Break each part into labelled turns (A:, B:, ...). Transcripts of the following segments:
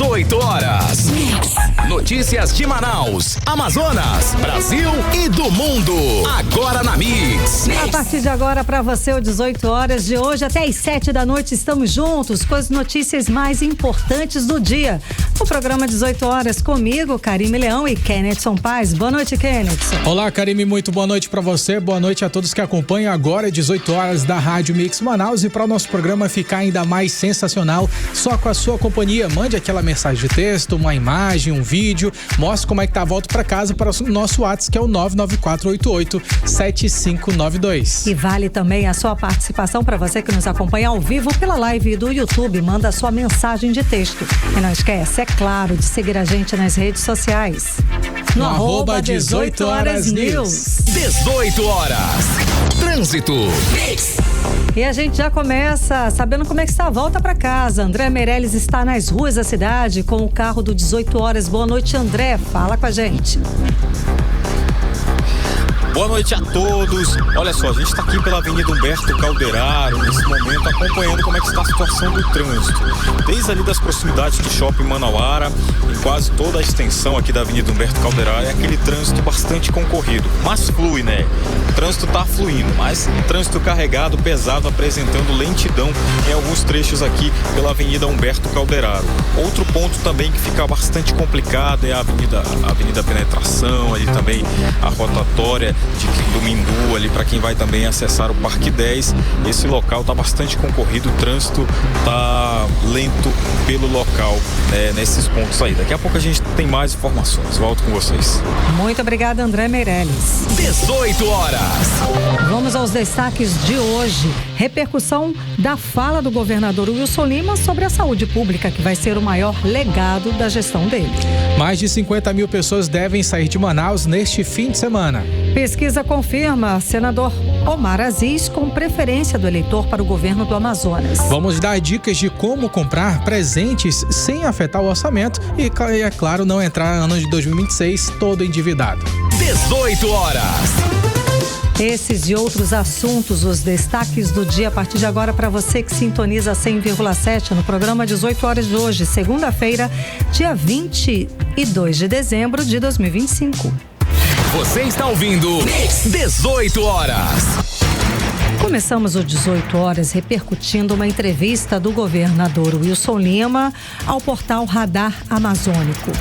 A: 18 horas. Notícias de Manaus, Amazonas, Brasil e do mundo. Agora na Mix.
B: A partir de agora, para você, o 18 horas de hoje até às 7 da noite, estamos juntos com as notícias mais importantes do dia. O programa 18 horas comigo, Karime Leão e Kennethson Paz. Boa noite, Kennethson.
C: Olá, Karime, muito boa noite para você. Boa noite a todos que acompanham agora 18 horas da Rádio Mix Manaus. E para o nosso programa ficar ainda mais sensacional, só com a sua companhia, mande aquela mensagem de texto, uma imagem, um vídeo, mostre como é que tá a volta para casa para o nosso WhatsApp, que é o 994887592.
B: E vale também a sua participação para você que nos acompanha ao vivo pela live do YouTube. Manda a sua mensagem de texto. E não esquece, é claro, de seguir a gente nas redes sociais.
C: No arroba 18 horas News.
A: 18 horas. Trânsito.
B: E a gente já começa sabendo como é que está a volta para casa. André Meirelles está nas ruas da cidade com o carro do 18 horas. Boa noite, André. Fala com a gente.
D: Boa noite a todos. Olha só, a gente está aqui pela Avenida Humberto Calderaro, nesse momento, acompanhando como é que está a situação do trânsito. Desde ali das proximidades do Shopping Manauara, em quase toda a extensão aqui da Avenida Humberto Calderaro, é aquele trânsito bastante concorrido. Mas flui, né? O trânsito está fluindo, mas trânsito carregado, pesado, apresentando lentidão em alguns trechos aqui pela Avenida Humberto Calderaro. Outro ponto também que fica bastante complicado é a Avenida Penetração, ali também a rotatória do Mindu, ali para quem vai também acessar o Parque 10. Esse local está bastante concorrido, o trânsito está lento pelo local, nesses pontos aí. Daqui a pouco a gente tem mais informações. Volto com vocês.
B: Muito obrigada, André Meirelles.
A: 18 horas.
B: Vamos aos destaques de hoje. Repercussão da fala do governador Wilson Lima sobre a saúde pública, que vai ser o maior legado da gestão dele.
C: Mais de 50 mil pessoas devem sair de Manaus neste fim de semana.
B: Pesquisa confirma senador Omar Aziz com preferência do eleitor para o governo do Amazonas.
C: Vamos dar dicas de como comprar presentes sem afetar o orçamento e, é claro, não entrar no ano de 2026 todo endividado.
A: 18 horas.
B: Esses e outros assuntos, os destaques do dia a partir de agora para você que sintoniza 100,7 no programa 18 horas de hoje, segunda-feira, dia 22 de dezembro de 2025.
A: Você está ouvindo 18 horas.
B: Começamos o 18 horas repercutindo uma entrevista do governador Wilson Lima ao portal Radar Amazônico.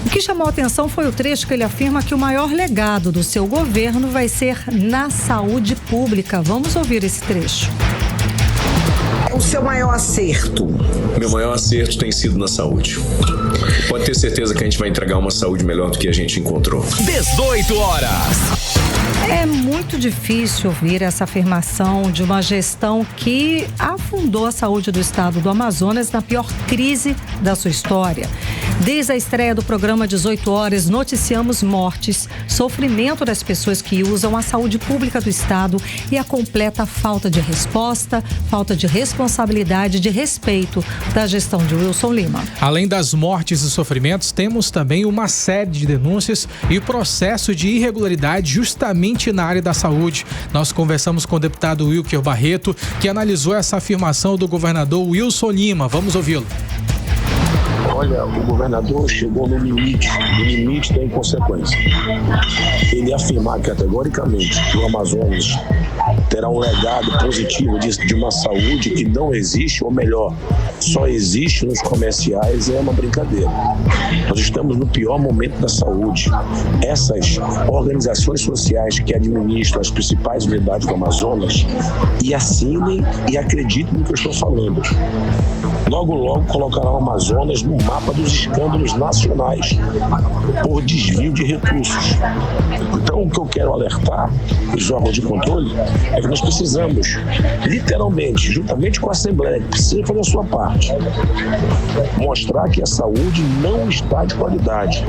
B: O que chamou a atenção foi o trecho que ele afirma que o maior legado do seu governo vai ser na saúde pública. Vamos ouvir esse trecho.
E: O seu maior acerto?
F: Meu maior acerto tem sido na saúde. Pode ter certeza que a gente vai entregar uma saúde melhor do que a gente encontrou.
A: 18 horas.
B: É muito difícil ouvir essa afirmação de uma gestão que afundou a saúde do estado do Amazonas na pior crise da sua história. Desde a estreia do programa 18 horas, noticiamos mortes, sofrimento das pessoas que usam a saúde pública do estado e a completa falta de resposta, falta de responsabilidade, de respeito da gestão de Wilson Lima.
C: Além das mortes e sofrimentos, temos também uma série de denúncias e processo de irregularidade justamente na área da saúde. Nós conversamos com o deputado Wilker Barreto, que analisou essa afirmação do governador Wilson Lima. Vamos ouvi-lo.
G: Olha, o governador chegou no limite da inconsequência. Ele afirmar categoricamente que o Amazonas terá um legado positivo de uma saúde que não existe, ou melhor, só existe nos comerciais, é uma brincadeira. Nós estamos no pior momento da saúde. Essas organizações sociais que administram as principais unidades do Amazonas e assinem e acreditem no que eu estou falando. Logo colocará o Amazonas no mapa dos escândalos nacionais por desvio de recursos. Então, o que eu quero alertar os órgãos de controle é que nós precisamos, literalmente, juntamente com a Assembleia, que precisa fazer a sua parte, mostrar que a saúde não está de qualidade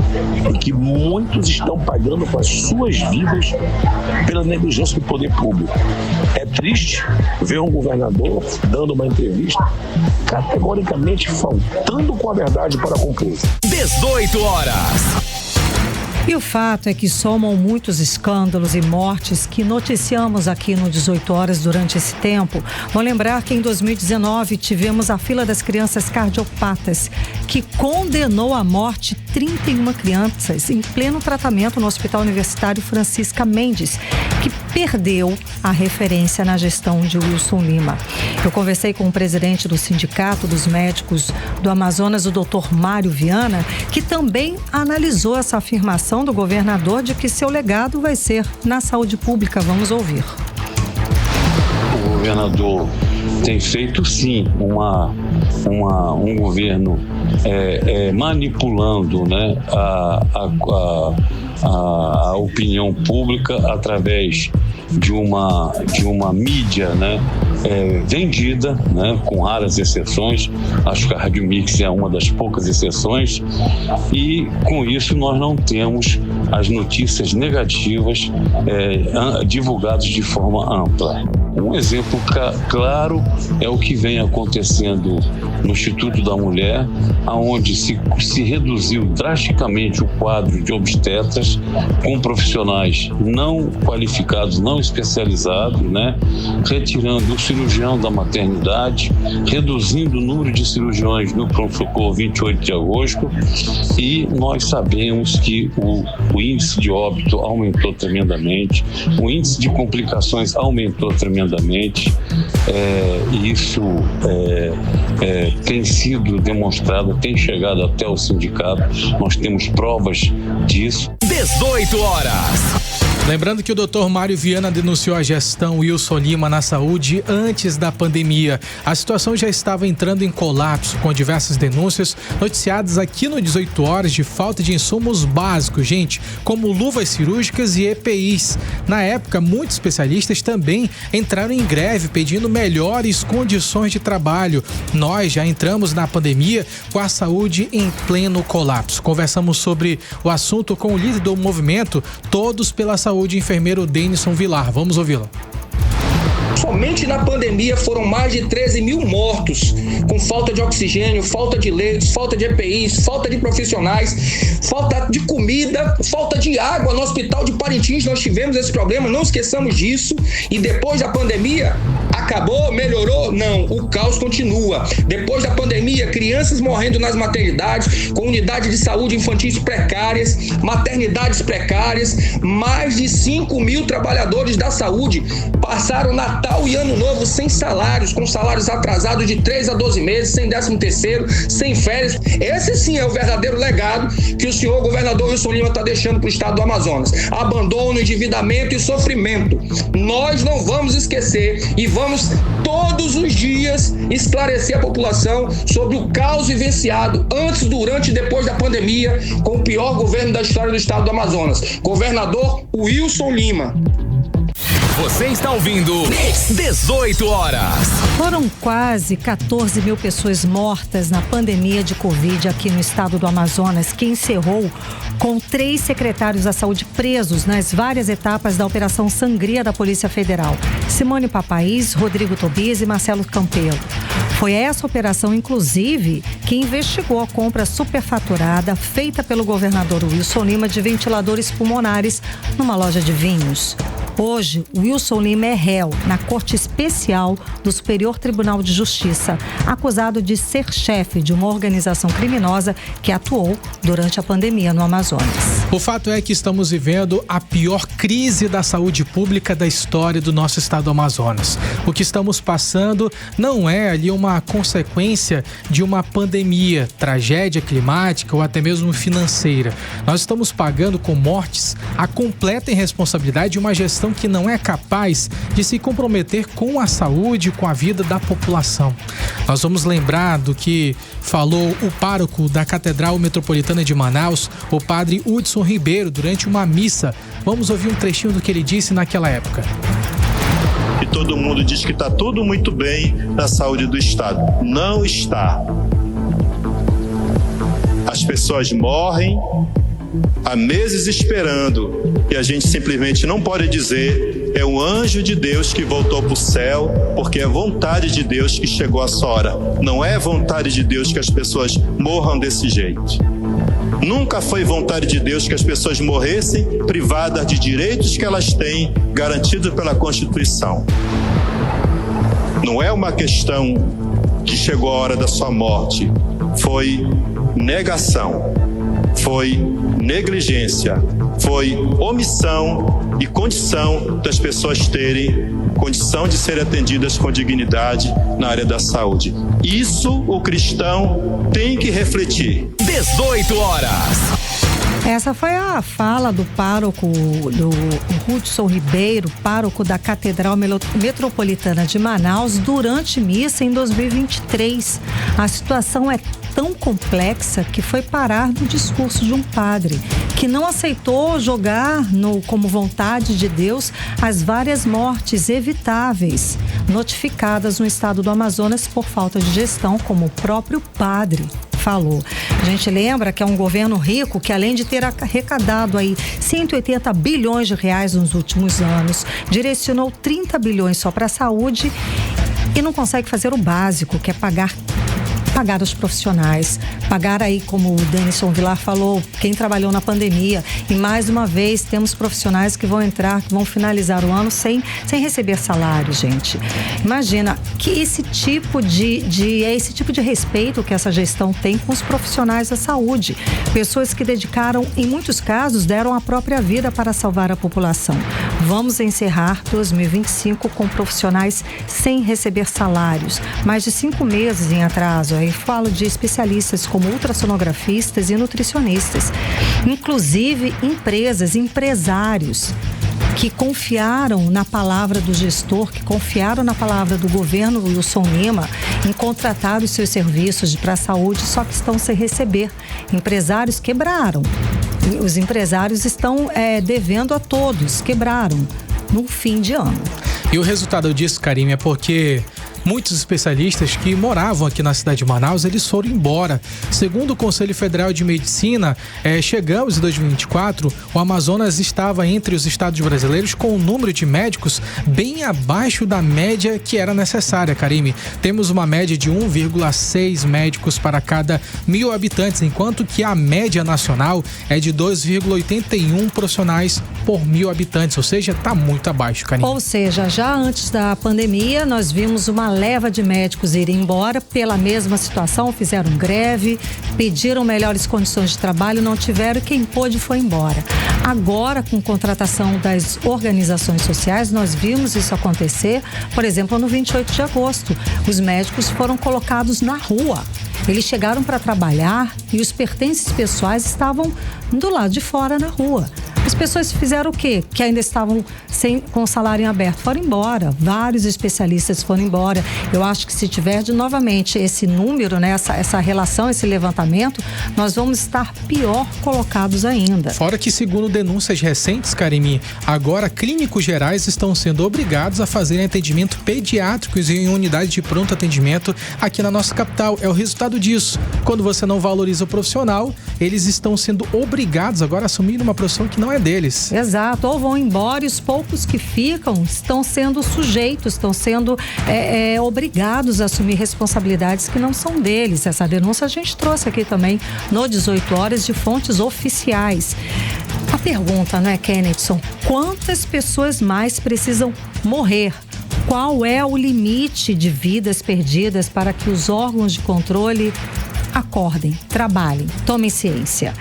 G: e que muitos estão pagando com as suas vidas pela negligência do poder público. É triste ver um governador dando uma entrevista categoricamente faltando com a verdade para com o povo.
A: 18 horas.
B: E o fato é que somam muitos escândalos e mortes que noticiamos aqui no 18 Horas durante esse tempo. Vou lembrar que em 2019 tivemos a fila das crianças cardiopatas, que condenou à morte 31 crianças em pleno tratamento no Hospital Universitário Francisca Mendes, que perdeu a referência na gestão de Wilson Lima. Eu conversei com o presidente do Sindicato dos Médicos do Amazonas, o Dr. Mário Viana, que também analisou essa afirmação do governador de que seu legado vai ser na saúde pública. Vamos ouvir.
H: O governador tem feito, sim, um governo manipulando, né, a opinião pública através de uma mídia, né, vendida, né, com raras exceções. Acho que a Rádio Mix é uma das poucas exceções, e com isso nós não temos as notícias negativas divulgadas de forma ampla. Um exemplo claro é o que vem acontecendo no Instituto da Mulher, onde se reduziu drasticamente o quadro de obstetras com profissionais não qualificados, não especializados, né? Retirando o cirurgião da maternidade, reduzindo o número de cirurgiões no pronto-socorro 28 de agosto, e nós sabemos que o índice de óbito aumentou tremendamente, o índice de complicações aumentou tremendamente. Isso tem sido demonstrado, tem chegado até o sindicato, nós temos provas disso.
A: 18 horas.
C: Lembrando que o Dr. Mário Viana denunciou a gestão Wilson Lima na saúde antes da pandemia. A situação já estava entrando em colapso, com diversas denúncias noticiadas aqui no 18 Horas de falta de insumos básicos, gente, como luvas cirúrgicas e EPIs. Na época, muitos especialistas também entraram em greve pedindo melhores condições de trabalho. Nós já entramos na pandemia com a saúde em pleno colapso. Conversamos sobre o assunto com o líder do movimento Todos pela Saúde, enfermeiro Denison Vilar. Vamos ouvi-lo.
I: Somente na pandemia foram mais de 13 mil mortos, com falta de oxigênio, falta de leitos, falta de EPIs, falta de profissionais, falta de comida, falta de água. No hospital de Parintins nós tivemos esse problema, não esqueçamos disso. E depois da pandemia, acabou, melhorou? Não, o caos continua. Depois da pandemia, crianças morrendo nas maternidades, com unidades de saúde infantis precárias, maternidades precárias, mais de 5 mil trabalhadores da saúde passaram Natal e Ano Novo sem salários, com salários atrasados de 3 a 12 meses, sem 13º, sem férias. Esse sim é o verdadeiro legado que o senhor governador Wilson Lima está deixando para o estado do Amazonas. Abandono, endividamento e sofrimento. Nós não vamos esquecer e vamos todos os dias esclarecer a população sobre o caos vivenciado antes, durante e depois da pandemia com o pior governo da história do estado do Amazonas. Governador Wilson Lima.
A: Você está ouvindo 18 Horas.
B: Foram quase 14 mil pessoas mortas na pandemia de Covid aqui no estado do Amazonas, que encerrou com 3 secretários da saúde presos nas várias etapas da Operação Sangria da Polícia Federal: Simone Papaís, Rodrigo Tobias e Marcelo Campelo. Foi essa operação, inclusive, que investigou a compra superfaturada feita pelo governador Wilson Lima de ventiladores pulmonares numa loja de vinhos. Hoje, Wilson Lima é réu na Corte Especial do Superior Tribunal de Justiça, acusado de ser chefe de uma organização criminosa que atuou durante a pandemia no Amazonas.
C: O fato é que estamos vivendo a pior crise da saúde pública da história do nosso estado do Amazonas. O que estamos passando não é ali uma consequência de uma pandemia, tragédia climática ou até mesmo financeira. Nós estamos pagando com mortes a completa irresponsabilidade de uma gestão que não é capaz de se comprometer com a saúde e com a vida da população. Nós vamos lembrar do que falou o pároco da Catedral Metropolitana de Manaus, o padre Hudson Ribeiro, durante uma missa. Vamos ouvir um trechinho do que ele disse naquela época.
J: E todo mundo diz que está tudo muito bem na saúde do estado. Não está. As pessoas morrem há meses esperando, e a gente simplesmente não pode dizer é um anjo de Deus que voltou para o céu, porque é vontade de Deus que chegou essa hora. Não é vontade de Deus que as pessoas morram desse jeito. Nunca foi vontade de Deus que as pessoas morressem privadas de direitos que elas têm garantidos pela Constituição. Não é uma questão que chegou a hora da sua morte. Foi negação, foi negligência, foi omissão e condição das pessoas terem condição de serem atendidas com dignidade na área da saúde. Isso o cristão tem que refletir.
A: 18 horas.
B: Essa foi a fala do pároco, do Hudson Ribeiro, pároco da Catedral Metropolitana de Manaus, durante missa em 2023. A situação é tão complexa que foi parar no discurso de um padre que não aceitou jogar como vontade de Deus as várias mortes evitáveis notificadas no estado do Amazonas por falta de gestão, como o próprio padre falou. A gente lembra que é um governo rico que, além de ter arrecadado aí 180 bilhões de reais nos últimos anos, direcionou 30 bilhões só para a saúde e não consegue fazer o básico, que é pagar os profissionais, pagar aí, como o Denison Vilar falou, quem trabalhou na pandemia. E mais uma vez temos profissionais que vão finalizar o ano sem receber salário, gente. Imagina que esse tipo de respeito que essa gestão tem com os profissionais da saúde. Pessoas que dedicaram, em muitos casos, deram a própria vida para salvar a população. Vamos encerrar 2025 com profissionais sem receber salários. Mais de 5 meses em atraso. Aí falo de especialistas como ultrassonografistas e nutricionistas. Inclusive empresários que confiaram na palavra do gestor, que confiaram na palavra do governo Wilson Lima em contratar os seus serviços para a saúde, só que estão sem receber. Empresários quebraram. Os empresários estão devendo a todos, quebraram no fim de ano.
C: E o resultado disso, Karime, é porque muitos especialistas que moravam aqui na cidade de Manaus, eles foram embora. Segundo o Conselho Federal de Medicina, chegamos em 2024, o Amazonas estava entre os estados brasileiros com um número de médicos bem abaixo da média que era necessária, Karime. Temos uma média de 1,6 médicos para cada 1.000 habitantes, enquanto que a média nacional é de 2,81 profissionais por 1.000 habitantes, ou seja, está muito abaixo, Karime.
B: Ou seja, já antes da pandemia, nós vimos uma leva de médicos ir embora pela mesma situação, fizeram greve, pediram melhores condições de trabalho, não tiveram, e quem pôde foi embora. Agora, com contratação das organizações sociais, nós vimos isso acontecer, por exemplo, no 28 de agosto. Os médicos foram colocados na rua. Eles chegaram para trabalhar e os pertences pessoais estavam do lado de fora na rua. As pessoas fizeram o quê? Que ainda estavam com o salário em aberto. Foram embora. Vários especialistas foram embora. Eu acho que se tiver novamente esse número, né, essa relação, esse levantamento, nós vamos estar pior colocados ainda.
C: Fora que, segundo denúncias recentes, Karime, agora clínicos gerais estão sendo obrigados a fazerem atendimento pediátricos em unidade de pronto atendimento aqui na nossa capital. É o resultado disso. Quando você não valoriza o profissional, eles estão sendo obrigados agora a assumir uma profissão que não é deles.
B: Exato, ou vão embora e os poucos que ficam estão sendo sujeitos, estão sendo obrigados a assumir responsabilidades que não são deles. Essa denúncia a gente trouxe aqui também no 18 horas de fontes oficiais. A pergunta, não é, Kennethson? Quantas pessoas mais precisam morrer? Qual é o limite de vidas perdidas para que os órgãos de controle acordem, trabalhem, tomem ciência?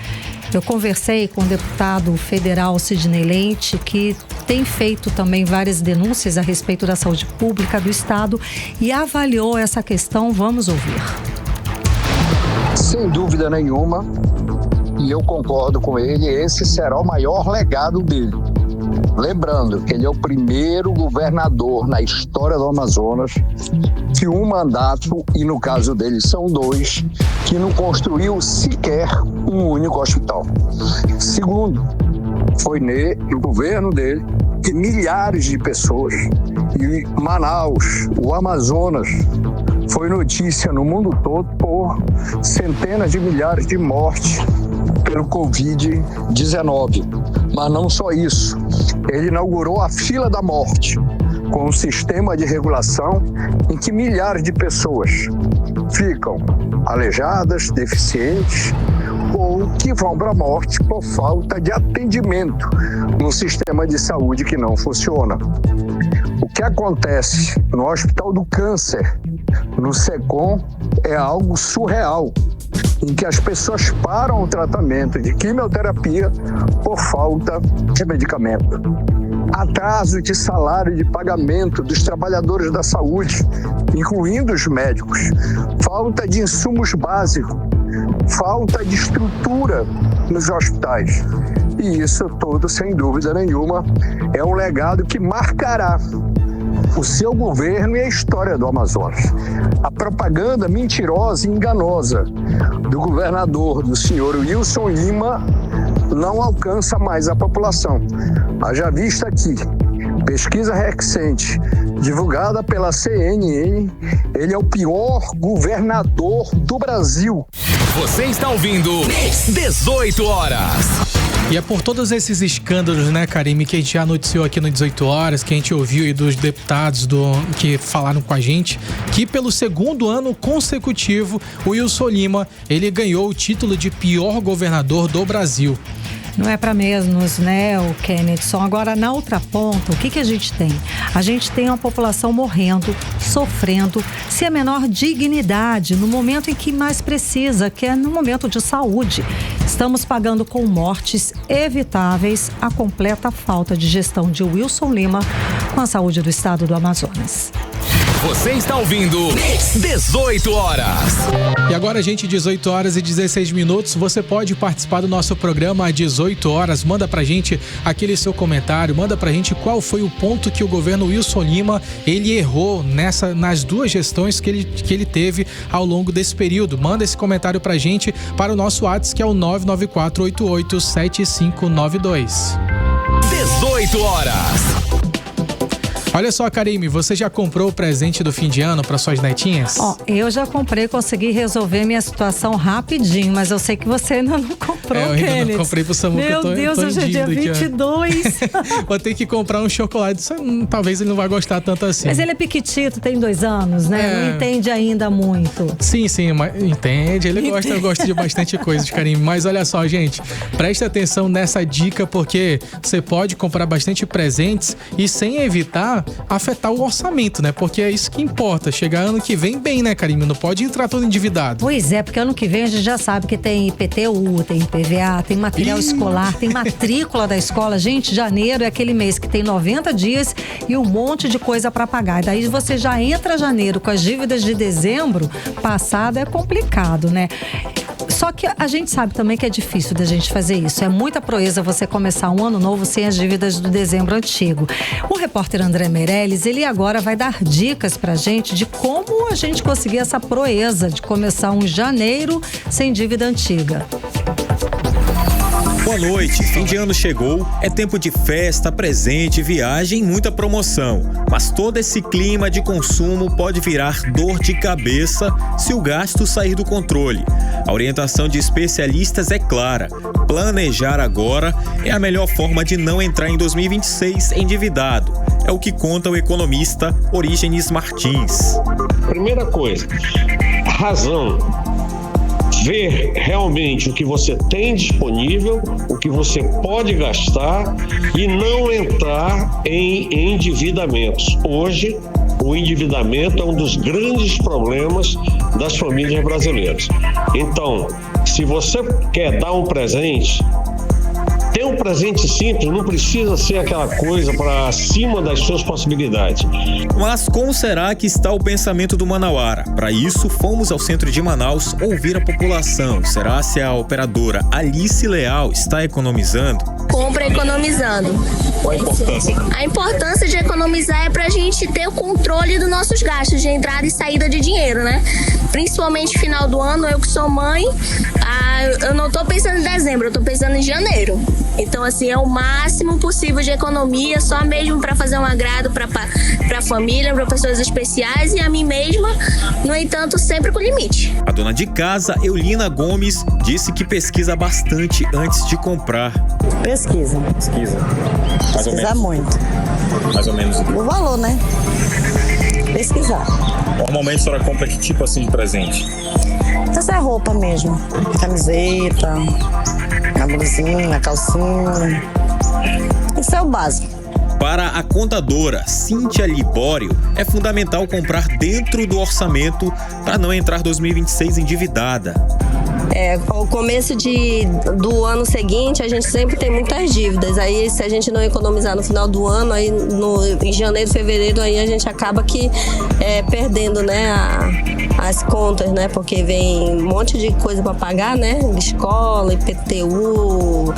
B: Eu conversei com o deputado federal Sidney Leite, que tem feito também várias denúncias a respeito da saúde pública do estado e avaliou essa questão. Vamos ouvir.
K: Sem dúvida nenhuma, e eu concordo com ele, esse será o maior legado dele. Lembrando que ele é o primeiro governador na história do Amazonas que um mandato, e no caso dele são 2, que não construiu sequer um único hospital. Segundo, foi no governo dele que milhares de pessoas, e Manaus, o Amazonas, foi notícia no mundo todo por centenas de milhares de mortes pelo Covid-19. Mas não só isso, ele inaugurou a fila da morte, com um sistema de regulação em que milhares de pessoas ficam aleijadas, deficientes ou que vão para a morte por falta de atendimento no sistema de saúde que não funciona. O que acontece no Hospital do Câncer, no SECOM, é algo surreal, em que as pessoas param o tratamento de quimioterapia por falta de medicamento. Atraso de salário de pagamento dos trabalhadores da saúde, incluindo os médicos. Falta de insumos básicos. Falta de estrutura nos hospitais. E isso tudo, sem dúvida nenhuma, é um legado que marcará o seu governo e a história do Amazonas. A propaganda mentirosa e enganosa do governador, do senhor Wilson Lima, não alcança mais a população. Haja vista aqui, pesquisa recente, divulgada pela CNN, ele é o pior governador do Brasil.
A: Você está ouvindo 18 horas.
C: E é por todos esses escândalos, né, Karime, que a gente já noticiou aqui no 18 horas, que a gente ouviu aí dos deputados que falaram com a gente, que pelo segundo ano consecutivo, o Wilson Lima, ele ganhou o título de pior governador do Brasil.
B: Não é para menos, né, o Kennedson? Agora, na outra ponta, o que a gente tem? A gente tem uma população morrendo, sofrendo, sem a menor dignidade no momento em que mais precisa, que é no momento de saúde. Estamos pagando com mortes evitáveis a completa falta de gestão de Wilson Lima com a saúde do estado do Amazonas.
A: Você está ouvindo 18 horas.
C: E agora, gente, 18 horas e 16 minutos. Você pode participar do nosso programa às 18 horas. Manda pra gente aquele seu comentário. Manda pra gente qual foi o ponto que o governo Wilson Lima, ele errou nas duas gestões que ele teve ao longo desse período. Manda esse comentário pra gente para o nosso WhatsApp, que é o 994887592.
A: 18 horas.
C: Olha só, Karime, você já comprou o presente do fim de ano para suas netinhas?
B: Eu já comprei, consegui resolver minha situação rapidinho, mas eu sei que você ainda não comprou,
C: eu ainda não comprei pro Samu.
B: Meu Deus, hoje é dia 22.
C: Vou ter que comprar um chocolate, talvez ele não vai gostar tanto assim.
B: Mas ele é piquitito, tem 2 anos, né? Não entende ainda muito.
C: Sim, mas entende, ele gosta de bastante coisa de Karime. Mas olha só, gente, presta atenção nessa dica, porque você pode comprar bastante presentes e sem evitar afetar o orçamento, né? Porque é isso que importa, chegar ano que vem bem, né, Karime? Não pode entrar todo endividado.
B: Pois é, porque ano que vem a gente já sabe que tem IPTU, tem IPVA, tem material escolar, tem matrícula da escola. Gente, janeiro é aquele mês que tem 90 dias e um monte de coisa para pagar. E daí você já entra janeiro com as dívidas de dezembro passado, é complicado, né? Só que a gente sabe também que é difícil da gente fazer isso. É muita proeza você começar um ano novo sem as dívidas do dezembro antigo. O repórter André Meirelles, ele agora vai dar dicas pra gente de como a gente conseguir essa proeza de começar um janeiro sem dívida antiga.
D: Boa noite, fim de ano chegou, é tempo de festa, presente, viagem e muita promoção. Mas todo esse clima de consumo pode virar dor de cabeça se o gasto sair do controle. A orientação de especialistas é clara: planejar agora é a melhor forma de não entrar em 2026 endividado. É o que conta o economista Orígenes Martins.
G: Primeira coisa, razão. Ver realmente o que você tem disponível, o que você pode gastar e não entrar em endividamentos. Hoje, o endividamento é um dos grandes problemas das famílias brasileiras. Então, se você quer dar um presente, ter um presente simples, não precisa ser aquela coisa para acima das suas possibilidades.
D: Mas como será que está o pensamento do manauara? Para isso, fomos ao centro de Manaus ouvir a população. Será se a operadora Alice Leal está economizando?
L: Compra economizando.
G: Qual a importância?
L: A importância de economizar é pra gente ter o controle dos nossos gastos de entrada e saída de dinheiro, né? Principalmente final do ano, eu que sou mãe, eu não tô pensando em dezembro, eu tô pensando em janeiro. Então, assim, é o máximo possível de economia, só mesmo para fazer um agrado para a família, para pessoas especiais e a mim mesma, no entanto, sempre com limite.
D: A dona de casa, Eulina Gomes, disse que pesquisa bastante antes de comprar.
M: Pesquisa. Pesquisar muito.
D: Mais ou menos.
M: O valor, né? Pesquisar.
D: Normalmente a senhora compra que tipo assim de presente?
M: Essa é roupa mesmo. Camiseta, a blusinha, a calcinha. Isso é o básico.
D: Para a contadora Cíntia Libório, é fundamental comprar dentro do orçamento para não entrar 2026 endividada.
N: O começo do ano seguinte, a gente sempre tem muitas dívidas. Aí, se a gente não economizar no final do ano, aí em janeiro, fevereiro, aí a gente acaba perdendo, né, as contas, né? Porque vem um monte de coisa para pagar, né? Escola, IPTU,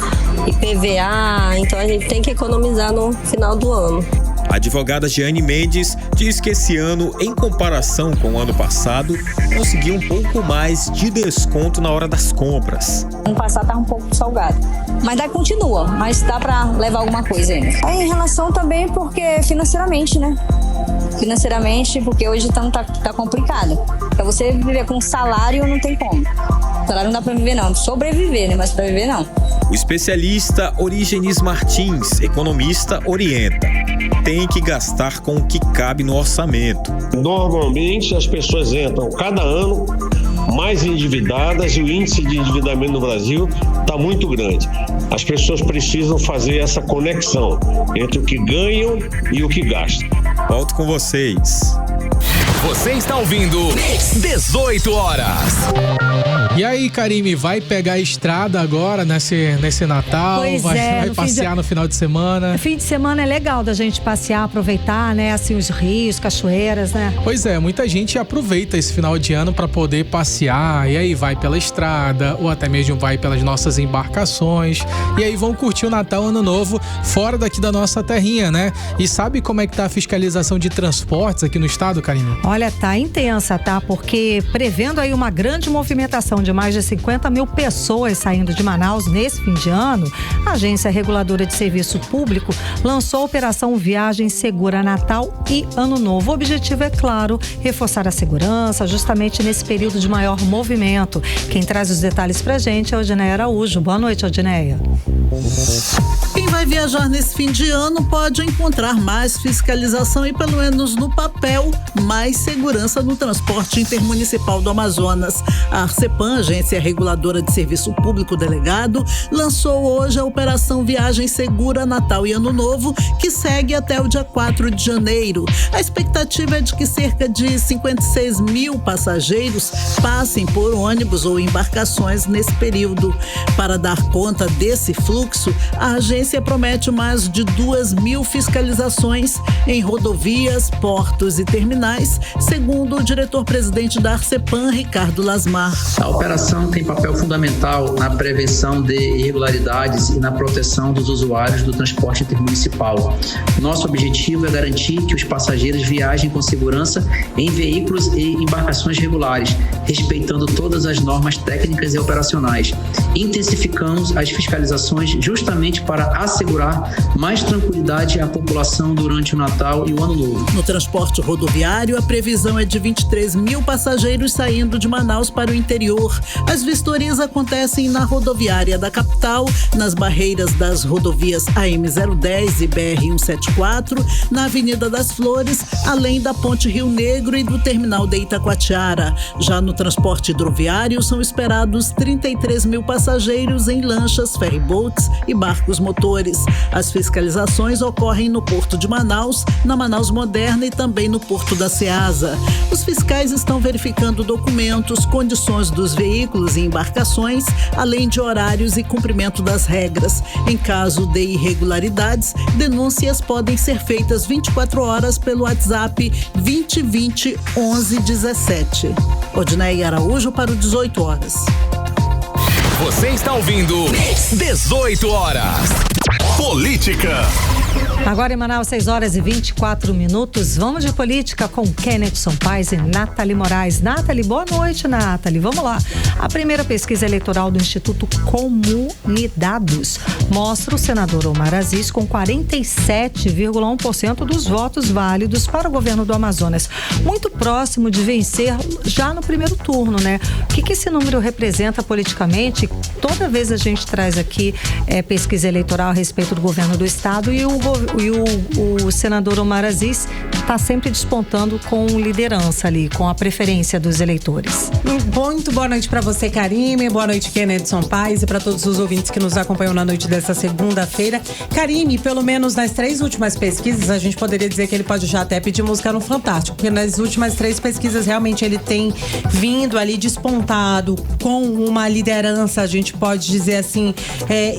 N: IPVA. Então, a gente tem que economizar no final do ano.
D: A advogada Jeane Mendes diz que esse ano, em comparação com o ano passado, conseguiu um pouco mais de desconto na hora das compras.
O: Ano passado estava um pouco salgado, mas daí continua, mas dá para levar alguma coisa ainda. Em relação também porque financeiramente, né? Financeiramente, porque hoje tá complicado. Para você viver com salário não tem como. Salário não dá para viver não, sobreviver, né? Mas para viver não.
D: O especialista Orígenes Martins, economista, orienta. Tem que gastar com o que cabe no orçamento.
G: Normalmente as pessoas entram cada ano mais endividadas e o índice de endividamento no Brasil está muito grande. As pessoas precisam fazer essa conexão entre o que ganham e o que gastam.
D: Volto com vocês.
A: Você está ouvindo 18 horas.
C: E aí, Karime, vai pegar a estrada agora nesse Natal?
B: Pois
C: vai passear no final de semana?
B: Fim de semana é legal da gente passear, aproveitar, né? Assim, os rios, cachoeiras, né?
C: Pois é, muita gente aproveita esse final de ano para poder passear. E aí vai pela estrada, ou até mesmo vai pelas nossas embarcações. E aí vão curtir o Natal, Ano Novo, fora daqui da nossa terrinha, né? E sabe como é que tá a fiscalização de transportes aqui no estado, Karime?
B: Olha, tá intensa, tá? Porque prevendo aí uma grande movimentação de mais de 50 mil pessoas saindo de Manaus nesse fim de ano, a Agência Reguladora de Serviço Público lançou a Operação Viagem Segura Natal e Ano Novo. O objetivo é, claro, reforçar a segurança justamente nesse período de maior movimento. Quem traz os detalhes pra gente é a Odineia Araújo. Boa noite, Odineia.
P: Quem vai viajar nesse fim de ano pode encontrar mais fiscalização e, pelo menos no papel, mais segurança no transporte intermunicipal do Amazonas. A Arcepan, Agência Reguladora de Serviço Público Delegado, lançou hoje a Operação Viagem Segura Natal e Ano Novo, que segue até o dia 4 de janeiro. A expectativa é de que cerca de 56 mil passageiros passem por ônibus ou embarcações nesse período. Para dar conta desse fluxo, a agência promete mais de 2.000 fiscalizações em rodovias, portos e terminais, segundo o diretor-presidente da Arcepan, Ricardo Lasmar.
Q: A operação tem papel fundamental na prevenção de irregularidades e na proteção dos usuários do transporte intermunicipal. Nosso objetivo é garantir que os passageiros viajem com segurança em veículos e embarcações regulares, respeitando todas as normas técnicas e operacionais. Intensificamos as fiscalizações justamente para assegurar mais tranquilidade à população durante o Natal e o Ano Novo.
P: No transporte rodoviário, a previsão é de 23 mil passageiros saindo de Manaus para o interior. As vistorias acontecem na rodoviária da capital, nas barreiras das rodovias AM010 e BR-174, na Avenida das Flores, além da Ponte Rio Negro e do terminal de Itacoatiara. Já no transporte hidroviário, são esperados 33 mil passageiros em lanchas, ferryboats e barcos motores. As fiscalizações ocorrem no Porto de Manaus, na Manaus Moderna e também no Porto da Ceasa. Os fiscais estão verificando documentos, condições dos veículos e embarcações, além de horários e cumprimento das regras. Em caso de irregularidades, denúncias podem ser feitas 24 horas pelo WhatsApp 2020 1117. Odineia Araújo para o 18 horas.
A: Você está ouvindo 18 horas. Política.
B: Agora em Manaus, 6h24. Vamos de política com Kennedson Paes e Nathalie Moraes. Nathalie, boa noite, Nathalie. Vamos lá. A primeira pesquisa eleitoral do Instituto Comunidados mostra o senador Omar Aziz com 47,1% dos votos válidos para o governo do Amazonas. Muito próximo de vencer já no primeiro turno, né? O que esse número representa politicamente? Toda vez a gente traz aqui pesquisa eleitoral a respeito do governo do estado e o senador Omar Aziz está sempre despontando com liderança ali, com a preferência dos eleitores.
R: Muito boa noite para você, Karime. Boa noite, Kennedson Paes, e para todos os ouvintes que nos acompanham na noite dessa segunda-feira. Karime, pelo menos nas 3 últimas pesquisas, a gente poderia dizer que ele pode já até pedir música no Fantástico, porque nas últimas 3 pesquisas realmente ele tem vindo ali despontado com uma liderança, a gente pode dizer assim,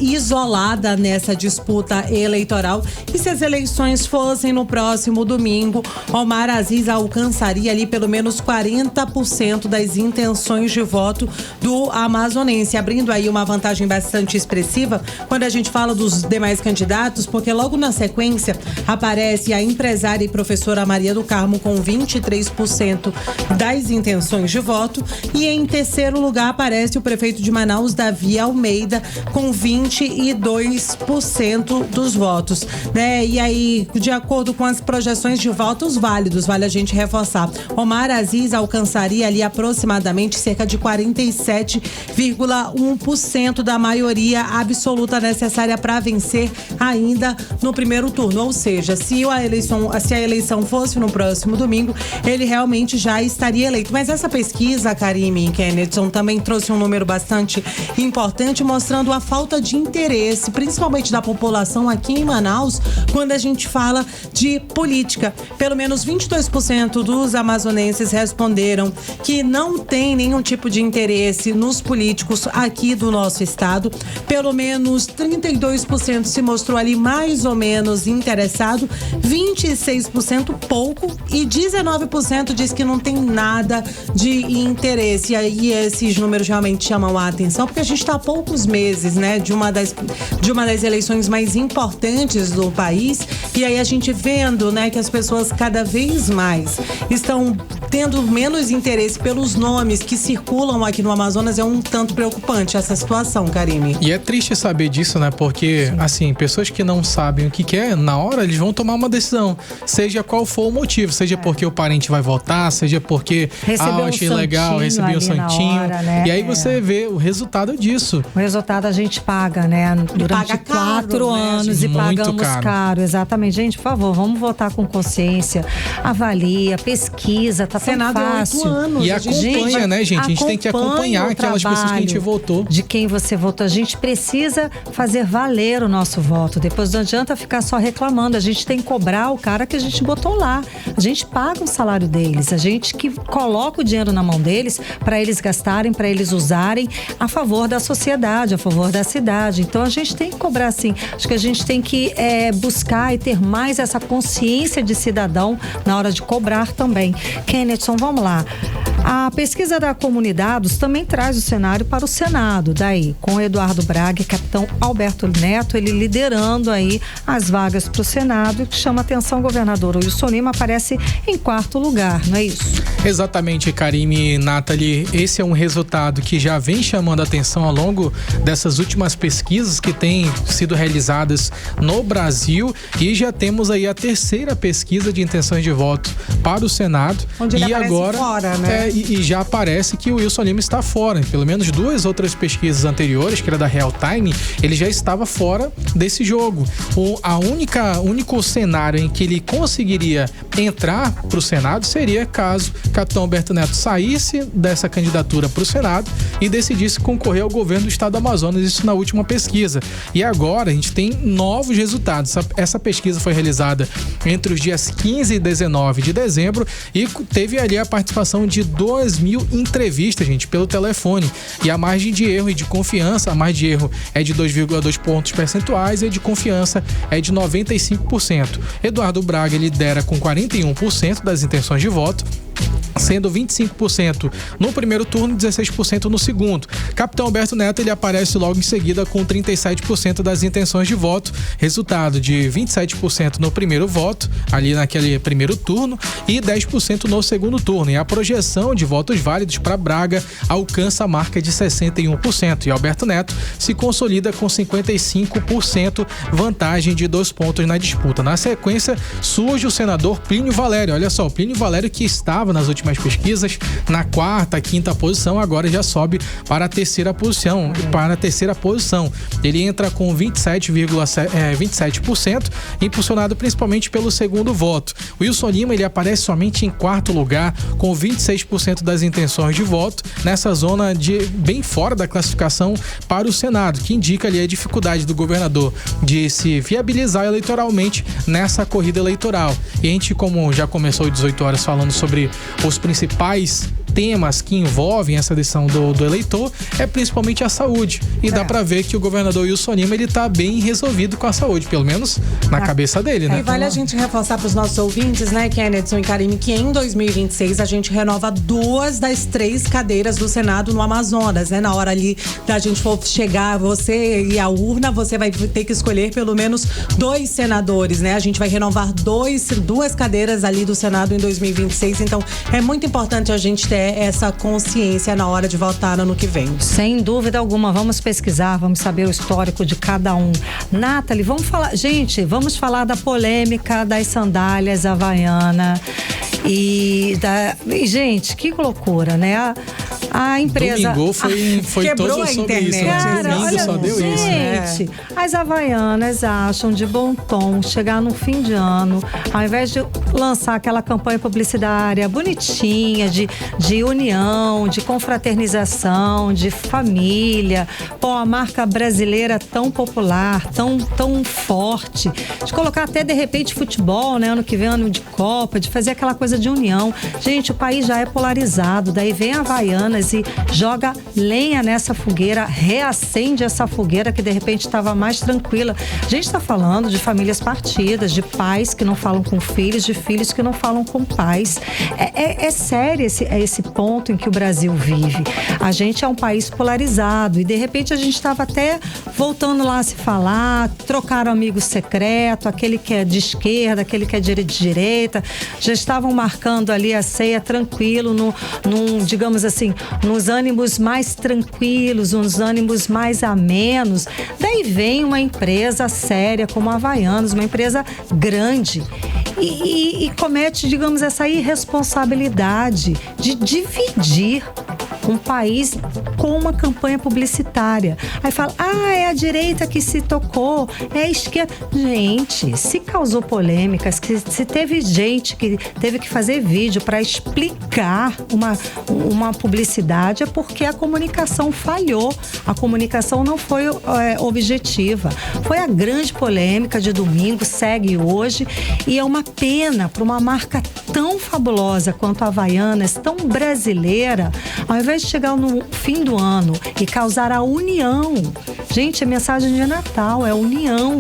R: isolada nessa disputa eleitoral. E se as eleições fossem no próximo domingo, Omar Aziz alcançaria ali pelo menos 40% das intenções de voto do amazonense, abrindo aí uma vantagem bastante expressiva quando a gente fala dos demais candidatos, porque logo na sequência aparece a empresária e professora Maria do Carmo com 23% das intenções de voto, e em terceiro lugar aparece o prefeito de Manaus, Davi Almeida, com 22% dos votos, né? E aí, de acordo com as projeções de votos válidos, vale a gente reforçar, Omar Aziz alcançaria ali aproximadamente cerca de 47,1% da maioria absoluta necessária para vencer ainda no primeiro turno. Ou seja, se a eleição fosse no próximo domingo, ele realmente já estaria eleito. Mas essa pesquisa, Karime e Kennedson, também trouxe um número bastante importante, mostrando a falta de interesse, principalmente da população aqui em Manaus, quando a gente fala de política. Pelo menos 22% dos amazonenses responderam que não tem nenhum tipo de interesse nos políticos aqui do nosso estado. Pelo menos 32% se mostrou ali mais ou menos interessado, 26% pouco e 19% diz que não tem nada de interesse. E aí esses números realmente chamam a atenção, porque a gente está há poucos meses, né, de uma das eleições mais importantes do país, e aí a gente vendo, né, que as pessoas cada vez mais estão tendo menos interesse pelos nomes que circulam aqui no Amazonas. É um tanto preocupante essa situação, Karime.
C: E é triste saber disso, né? Porque, assim, pessoas que não sabem o que quer, na hora eles vão tomar uma decisão, seja qual for o motivo, seja porque o parente vai votar, seja porque achei legal, recebi um santinho, hora, né? E aí você vê o resultado disso.
B: O resultado a gente paga, né? Durante 4 anos, né? E pagamos caro. Exatamente. Gente, por favor, vamos votar com consciência, avalia, pesquisa, tá Senado fácil.
R: 8 anos.
C: E acompanha, né, gente? A gente tem que acompanhar aquelas pessoas que a gente votou.
B: De quem você votou. A gente precisa fazer valer o nosso voto. Depois não adianta ficar só reclamando. A gente tem que cobrar o cara que a gente botou lá. A gente paga o salário deles. A gente que coloca o dinheiro na mão deles para eles gastarem, para eles usarem a favor da sociedade, a favor da cidade. Então a gente tem que cobrar assim. Acho que a gente tem que buscar e ter mais essa consciência de cidadão na hora de cobrar também. Kennedson, vamos lá. A pesquisa da Comunidados também traz o cenário para o Senado, daí, com Eduardo Braga e capitão Alberto Neto, ele liderando aí as vagas para o Senado, que chama atenção. O governador Wilson Lima aparece em 4º lugar, não é isso?
C: Exatamente, Karime e Nathalie, esse é um resultado que já vem chamando a atenção ao longo dessas últimas pesquisas que têm sido realizadas no Brasil, e já temos aí a 3ª pesquisa de intenções de voto para o Senado.
R: Onde ele aparece
C: agora
R: fora, né?
C: E já aparece que o Wilson Lima está fora. Pelo menos 2 outras pesquisas anteriores, que era da Real Time, ele já estava fora desse jogo. O único cenário em que ele conseguiria entrar para o Senado seria caso o capitão Alberto Neto saísse dessa candidatura para o Senado e decidisse concorrer ao governo do estado do Amazonas, isso na última pesquisa. E agora a gente tem novos resultados. Essa pesquisa foi realizada entre os dias 15 e 19 de dezembro e teve ali a participação de 2.000 entrevistas, gente, pelo telefone. E a margem de erro e de confiança, a margem de erro é de 2,2 pontos percentuais e a de confiança é de 95%. Eduardo Braga lidera com 41% das intenções de voto, sendo 25% no primeiro turno e 16% no segundo. Capitão Alberto Neto, ele aparece logo em seguida com 37% das intenções de voto, resultado de 27% no primeiro voto, ali naquele primeiro turno, e 10% no segundo turno. E a projeção de votos válidos para Braga alcança a marca de 61%. E Alberto Neto se consolida com 55%, vantagem de 2 pontos na disputa. Na sequência, surge o senador Plínio Valério. Olha só, o Plínio Valério, que estava nas últimas pesquisas na 4ª, 5ª posição, agora já sobe para a terceira posição. Ele entra com 27%, impulsionado principalmente pelo segundo voto. O Wilson Lima, ele aparece somente em 4º lugar, com 26% das intenções de voto, nessa zona de bem fora da classificação para o Senado, que indica ali a dificuldade do governador de se viabilizar eleitoralmente nessa corrida eleitoral. E a gente, como já começou às 18 horas falando sobre os principais temas que envolvem essa decisão do eleitor, é principalmente a saúde. E dá pra ver que o governador Wilson Lima, ele tá bem resolvido com a saúde, pelo menos na cabeça dele, né?
R: E vale a gente reforçar pros nossos ouvintes, né, Kennedy e Karime, que em 2026 a gente renova 2 das 3 cadeiras do Senado no Amazonas, né? Na hora ali da gente for chegar, você e a urna, você vai ter que escolher pelo menos 2 senadores, né? A gente vai renovar 2 cadeiras ali do Senado em 2026, então é muito importante a gente ter essa consciência na hora de votar no ano que vem.
B: Sem dúvida alguma, vamos pesquisar, vamos saber o histórico de cada um. Nathalie, vamos falar da polêmica das sandálias Havaiana gente, que loucura, né? A empresa...
C: Domingo foi
R: quebrou
C: todo
R: a
C: sobre
R: internet.
C: isso, né?
B: Cara,
C: Domingo
B: olha,
C: só deu
B: gente,
C: isso, né?
B: As Havaianas acham de bom tom chegar no fim de ano, ao invés de lançar aquela campanha publicitária bonitinha, de união, de confraternização, de família, a marca brasileira tão popular, tão forte, de colocar até de repente futebol, né, ano que vem, ano de Copa, de fazer aquela coisa de união. Gente, o país já é polarizado, daí vem a Havaianas e joga lenha nessa fogueira, reacende essa fogueira que de repente estava mais tranquila. A gente está falando de famílias partidas, de pais que não falam com filhos, de filhos que não falam com pais. É sério esse ponto em que o Brasil vive. A gente é um país polarizado e de repente a gente estava até voltando lá a se falar, trocaram amigo secreto, aquele que é de esquerda, aquele que é de direita, já estavam marcando ali a ceia tranquilo, digamos assim, nos ânimos mais tranquilos, nos ânimos mais amenos. Daí vem uma empresa séria como a Havaianas, uma empresa grande e comete, digamos, essa irresponsabilidade de dividir um país com uma campanha publicitária. Aí fala, é a direita que se tocou, é a esquerda. Gente, se causou polêmicas, se teve gente que teve que fazer vídeo para explicar uma publicidade, é porque a comunicação falhou. A comunicação não foi objetiva. Foi a grande polêmica de domingo, segue hoje, e é uma pena para uma marca tão fabulosa quanto a Havaianas, tão brasileira, ao invés de chegar no fim do ano e causar a união. Gente, a mensagem de Natal é união,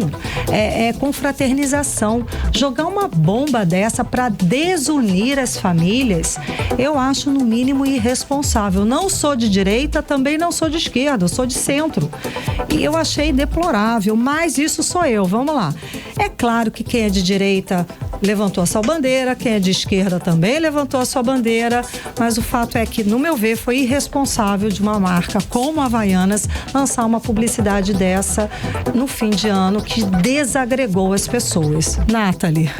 B: é confraternização. Jogar uma bomba dessa para desunir as famílias, eu acho no mínimo irresponsável. Não sou de direita, também não sou de esquerda, eu sou de centro. E eu achei deplorável, mas isso sou eu, vamos lá. É claro que quem é de direita levantou a sua bandeira, quem é de esquerda também levantou a sua bandeira, mas o fato é que, no meu ver, foi irresponsável de uma marca como a Havaianas lançar uma publicidade dessa no fim de ano que desagregou as pessoas. Nathalie.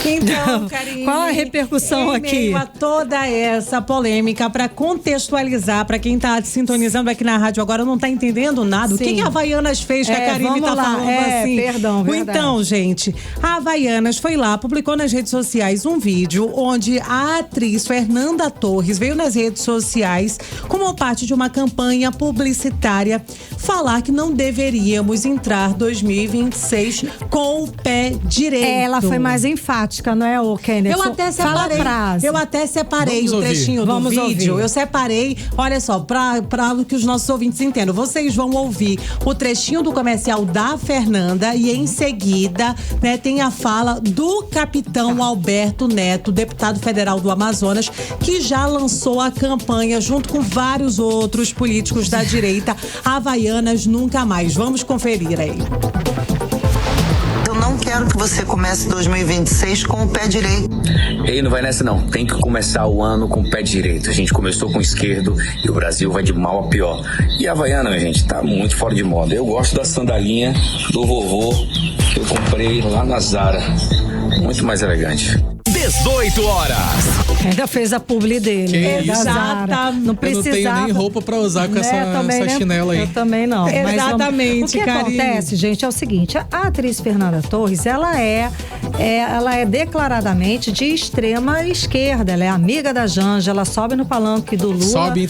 R: Então, Karime,
B: qual a repercussão aqui?
R: Em meio a toda essa polêmica, para contextualizar, para quem tá sintonizando aqui na rádio agora não tá entendendo nada. Sim. O que a Havaianas fez que a Karime tá falando assim?
B: Perdão, verdade.
R: Então, gente, a Havaianas foi lá, publicou nas redes sociais um vídeo onde a atriz Fernanda Torres veio nas redes sociais como parte de uma campanha publicitária falar que não deveríamos entrar 2026 com o pé direito.
B: Ela foi mais enfática, não é, o Kennedy?
R: Eu até separei o trechinho do vídeo. Eu separei, olha só, para que os nossos ouvintes entendam. Vocês vão ouvir o trechinho do comercial da Fernanda e em seguida, né, tem a fala do capitão Capitão Alberto Neto, deputado federal do Amazonas, que já lançou a campanha junto com vários outros políticos da direita, Havaianas Nunca Mais. Vamos conferir aí.
S: Eu não quero que você comece 2026 com o pé direito.
T: Ei, não vai nessa não. Tem que começar o ano com o pé direito. A gente começou com o esquerdo e o Brasil vai de mal a pior. E a Havaiana, minha gente, tá muito fora de moda. Eu gosto da sandalinha do vovô que eu comprei lá na Zara. Muito mais elegante.
A: 18 horas.
B: Ainda fez a publi dele.
C: Exata.
B: Não precisava.
C: Eu não tenho nem roupa pra usar com essa chinela aí.
B: Eu também não.
R: Exatamente,
B: o que acontece, gente, é o seguinte. A atriz Fernanda Torres, ela é declaradamente de extrema esquerda. Ela é amiga da Janja, ela sobe no palanque do Lula.
C: Sobe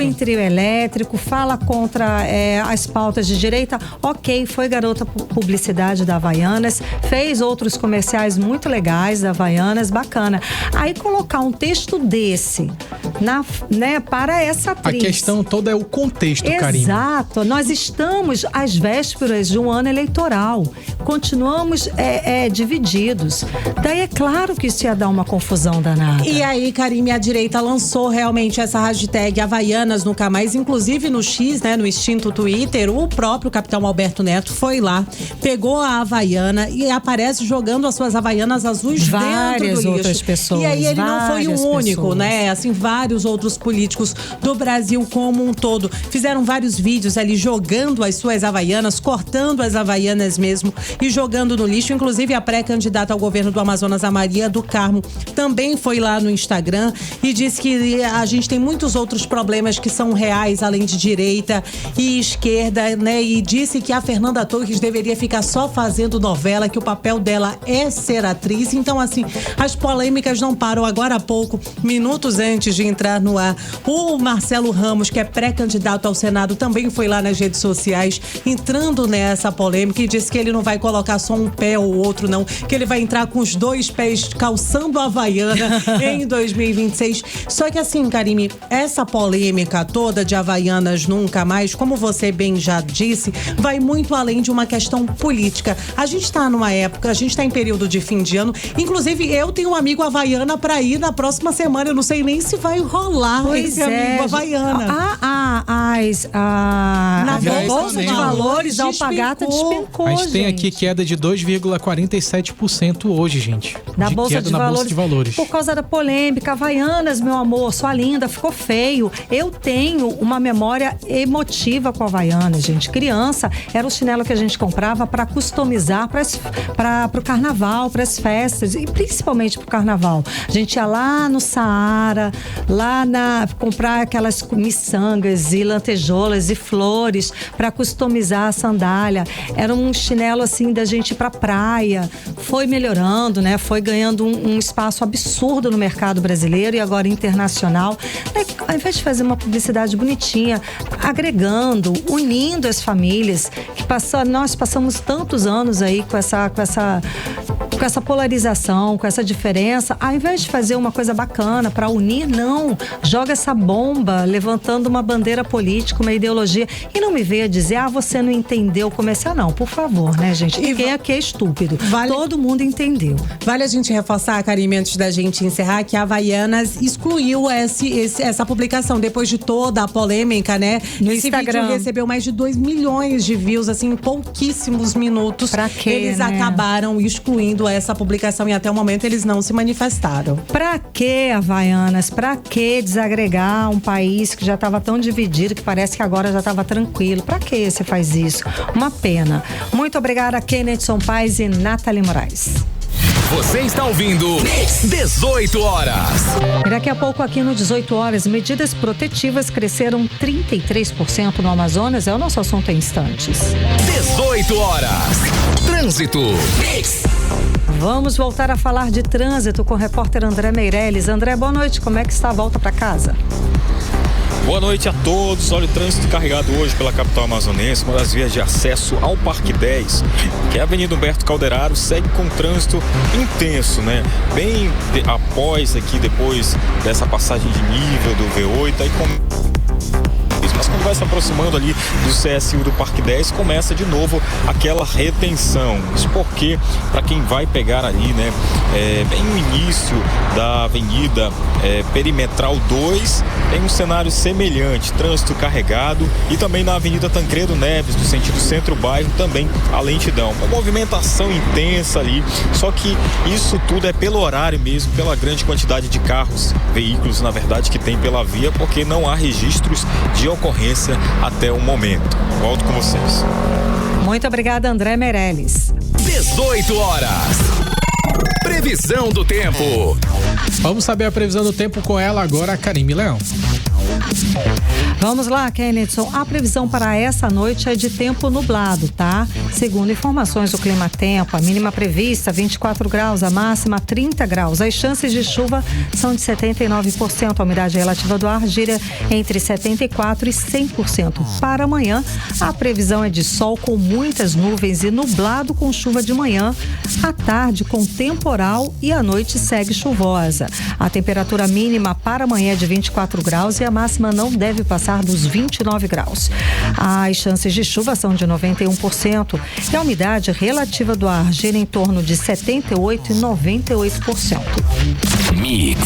C: em trio elétrico.
B: Fala contra as pautas de direita. Ok, foi garota publicidade da Havaianas. Fez outros comerciais muito legais da Havaianas. Bacana. Aí colocar um texto desse para essa atriz.
C: A questão toda é o contexto, Karine.
B: Exato. Nós estamos às vésperas de um ano eleitoral. Continuamos divididos. Daí é claro que isso ia dar uma confusão danada.
R: E aí, Karine, a direita lançou realmente essa hashtag Havaianas Nunca Mais, inclusive no X, né, no extinto Twitter, o próprio Capitão Alberto Neto foi lá, pegou a Havaiana e aparece jogando as suas Havaianas azuis dentro do lixo.
B: Outras pessoas.
R: E aí ele não foi o único, né? Assim, vários outros políticos do Brasil como um todo fizeram vários vídeos ali jogando as suas Havaianas, cortando as Havaianas mesmo e jogando no lixo. Inclusive a pré-candidata ao governo do Amazonas, a Maria do Carmo, também foi lá no Instagram e disse que a gente tem muitos outros problemas que são reais, além de direita e esquerda, né? E disse que a Fernanda Torres deveria ficar só fazendo novela, que o papel dela é ser atriz. Então, assim, as polêmicas não param. Agora há pouco, minutos antes de entrar no ar, o Marcelo Ramos, que é pré-candidato ao Senado, também foi lá nas redes sociais, entrando nessa polêmica e disse que ele não vai colocar só um pé ou outro, não, que ele vai entrar com os dois pés calçando a Havaiana em 2026. Só que assim, Karine, essa polêmica toda de Havaianas Nunca Mais, como você bem já disse, vai muito além de uma questão política. A gente está numa época, a gente está em período de fim de ano, inclusive eu tenho um amigo Havaiana pra ir na próxima semana, eu não sei nem se vai rolar esse amigo Havaiana.
B: Na Bolsa de Valores, a alpagata despencou,
C: A gente tem aqui queda de 2,47% hoje, gente.
B: Na Bolsa de Valores. Por causa da polêmica, Havaianas, meu amor, sua linda, ficou feio. Eu tenho uma memória emotiva com Havaianas, gente. Criança, era o chinelo que a gente comprava para customizar para o carnaval, para as festas e principalmente pro carnaval. A gente ia lá no Saara, comprar aquelas miçangas e lantejoulas e flores para customizar a sandália. Era um chinelo assim da gente ir pra praia. Foi melhorando, né? Foi ganhando um espaço absurdo no mercado brasileiro e agora internacional. Ao invés de fazer uma publicidade bonitinha, agregando, unindo as famílias, nós passamos tantos anos aí com essa polarização, com essa diferença, ao invés de fazer uma coisa bacana para unir, não, joga essa bomba levantando uma bandeira política, uma ideologia, e não me venha dizer, você não entendeu o comercial, não, por favor, né, gente? Quem aqui é estúpido, todo mundo entendeu.
R: Vale a gente reforçar, Karine, antes da gente encerrar, que a Havaianas excluiu essa publicação, depois de toda a polêmica, né? Esse Instagram vídeo recebeu mais de 2 milhões de views, assim, em pouquíssimos minutos.
B: Pra quê,
R: eles acabaram excluindo essa publicação e até o momento eles não se manifestaram.
B: Pra que, Havaianas? Pra que desagregar um país que já estava tão dividido, que parece que agora já estava tranquilo? Pra que você faz isso? Uma pena. Muito obrigada, Kenneth Paz e Nathalie Moraes.
A: Você está ouvindo 18 horas.
B: E daqui a pouco aqui no 18 horas, medidas protetivas cresceram 33% no Amazonas. É o nosso assunto em instantes.
A: 18 horas. Trânsito.
B: Vamos voltar a falar de trânsito com o repórter André Meirelles. André, boa noite. Como é que está a volta para casa?
D: Boa noite a todos. Olha, o trânsito carregado hoje pela capital amazonense, uma das vias de acesso ao Parque 10, que é a Avenida Humberto Calderaro, segue com trânsito intenso, né? Bem após aqui, depois dessa passagem de nível do V8, aí Mas quando vai se aproximando ali do CSU do Parque 10, começa de novo aquela retenção. Isso porque, para quem vai pegar ali, né, bem no início da Avenida Perimetral 2, tem um cenário semelhante, trânsito carregado, e também na Avenida Tancredo Neves, do sentido centro-bairro, também a lentidão. Uma movimentação intensa ali, só que isso tudo é pelo horário mesmo, pela grande quantidade de carros, veículos, na verdade, que tem pela via, porque não há registros de ocorrência até o momento. Volto com vocês.
B: Muito obrigada, André Meirelles.
A: 18 horas. Previsão do tempo.
C: Vamos saber a previsão do tempo com ela agora, Karime Leão.
B: Vamos lá, Kennedson. A previsão para essa noite é de tempo nublado, tá? Segundo informações do Clima Tempo, a mínima prevista 24 graus, a máxima 30 graus. As chances de chuva são de 79%. A umidade relativa do ar gira entre 74% e 100%. Para amanhã, a previsão é de sol com muitas nuvens e nublado com chuva de manhã, à tarde com temporal e à noite segue chuvosa. A temperatura mínima para amanhã é de 24 graus e a máxima não deve passar dos 29 graus. As chances de chuva são de 91% e a umidade relativa do ar gira em torno de 78% e 98%.
A: Mix.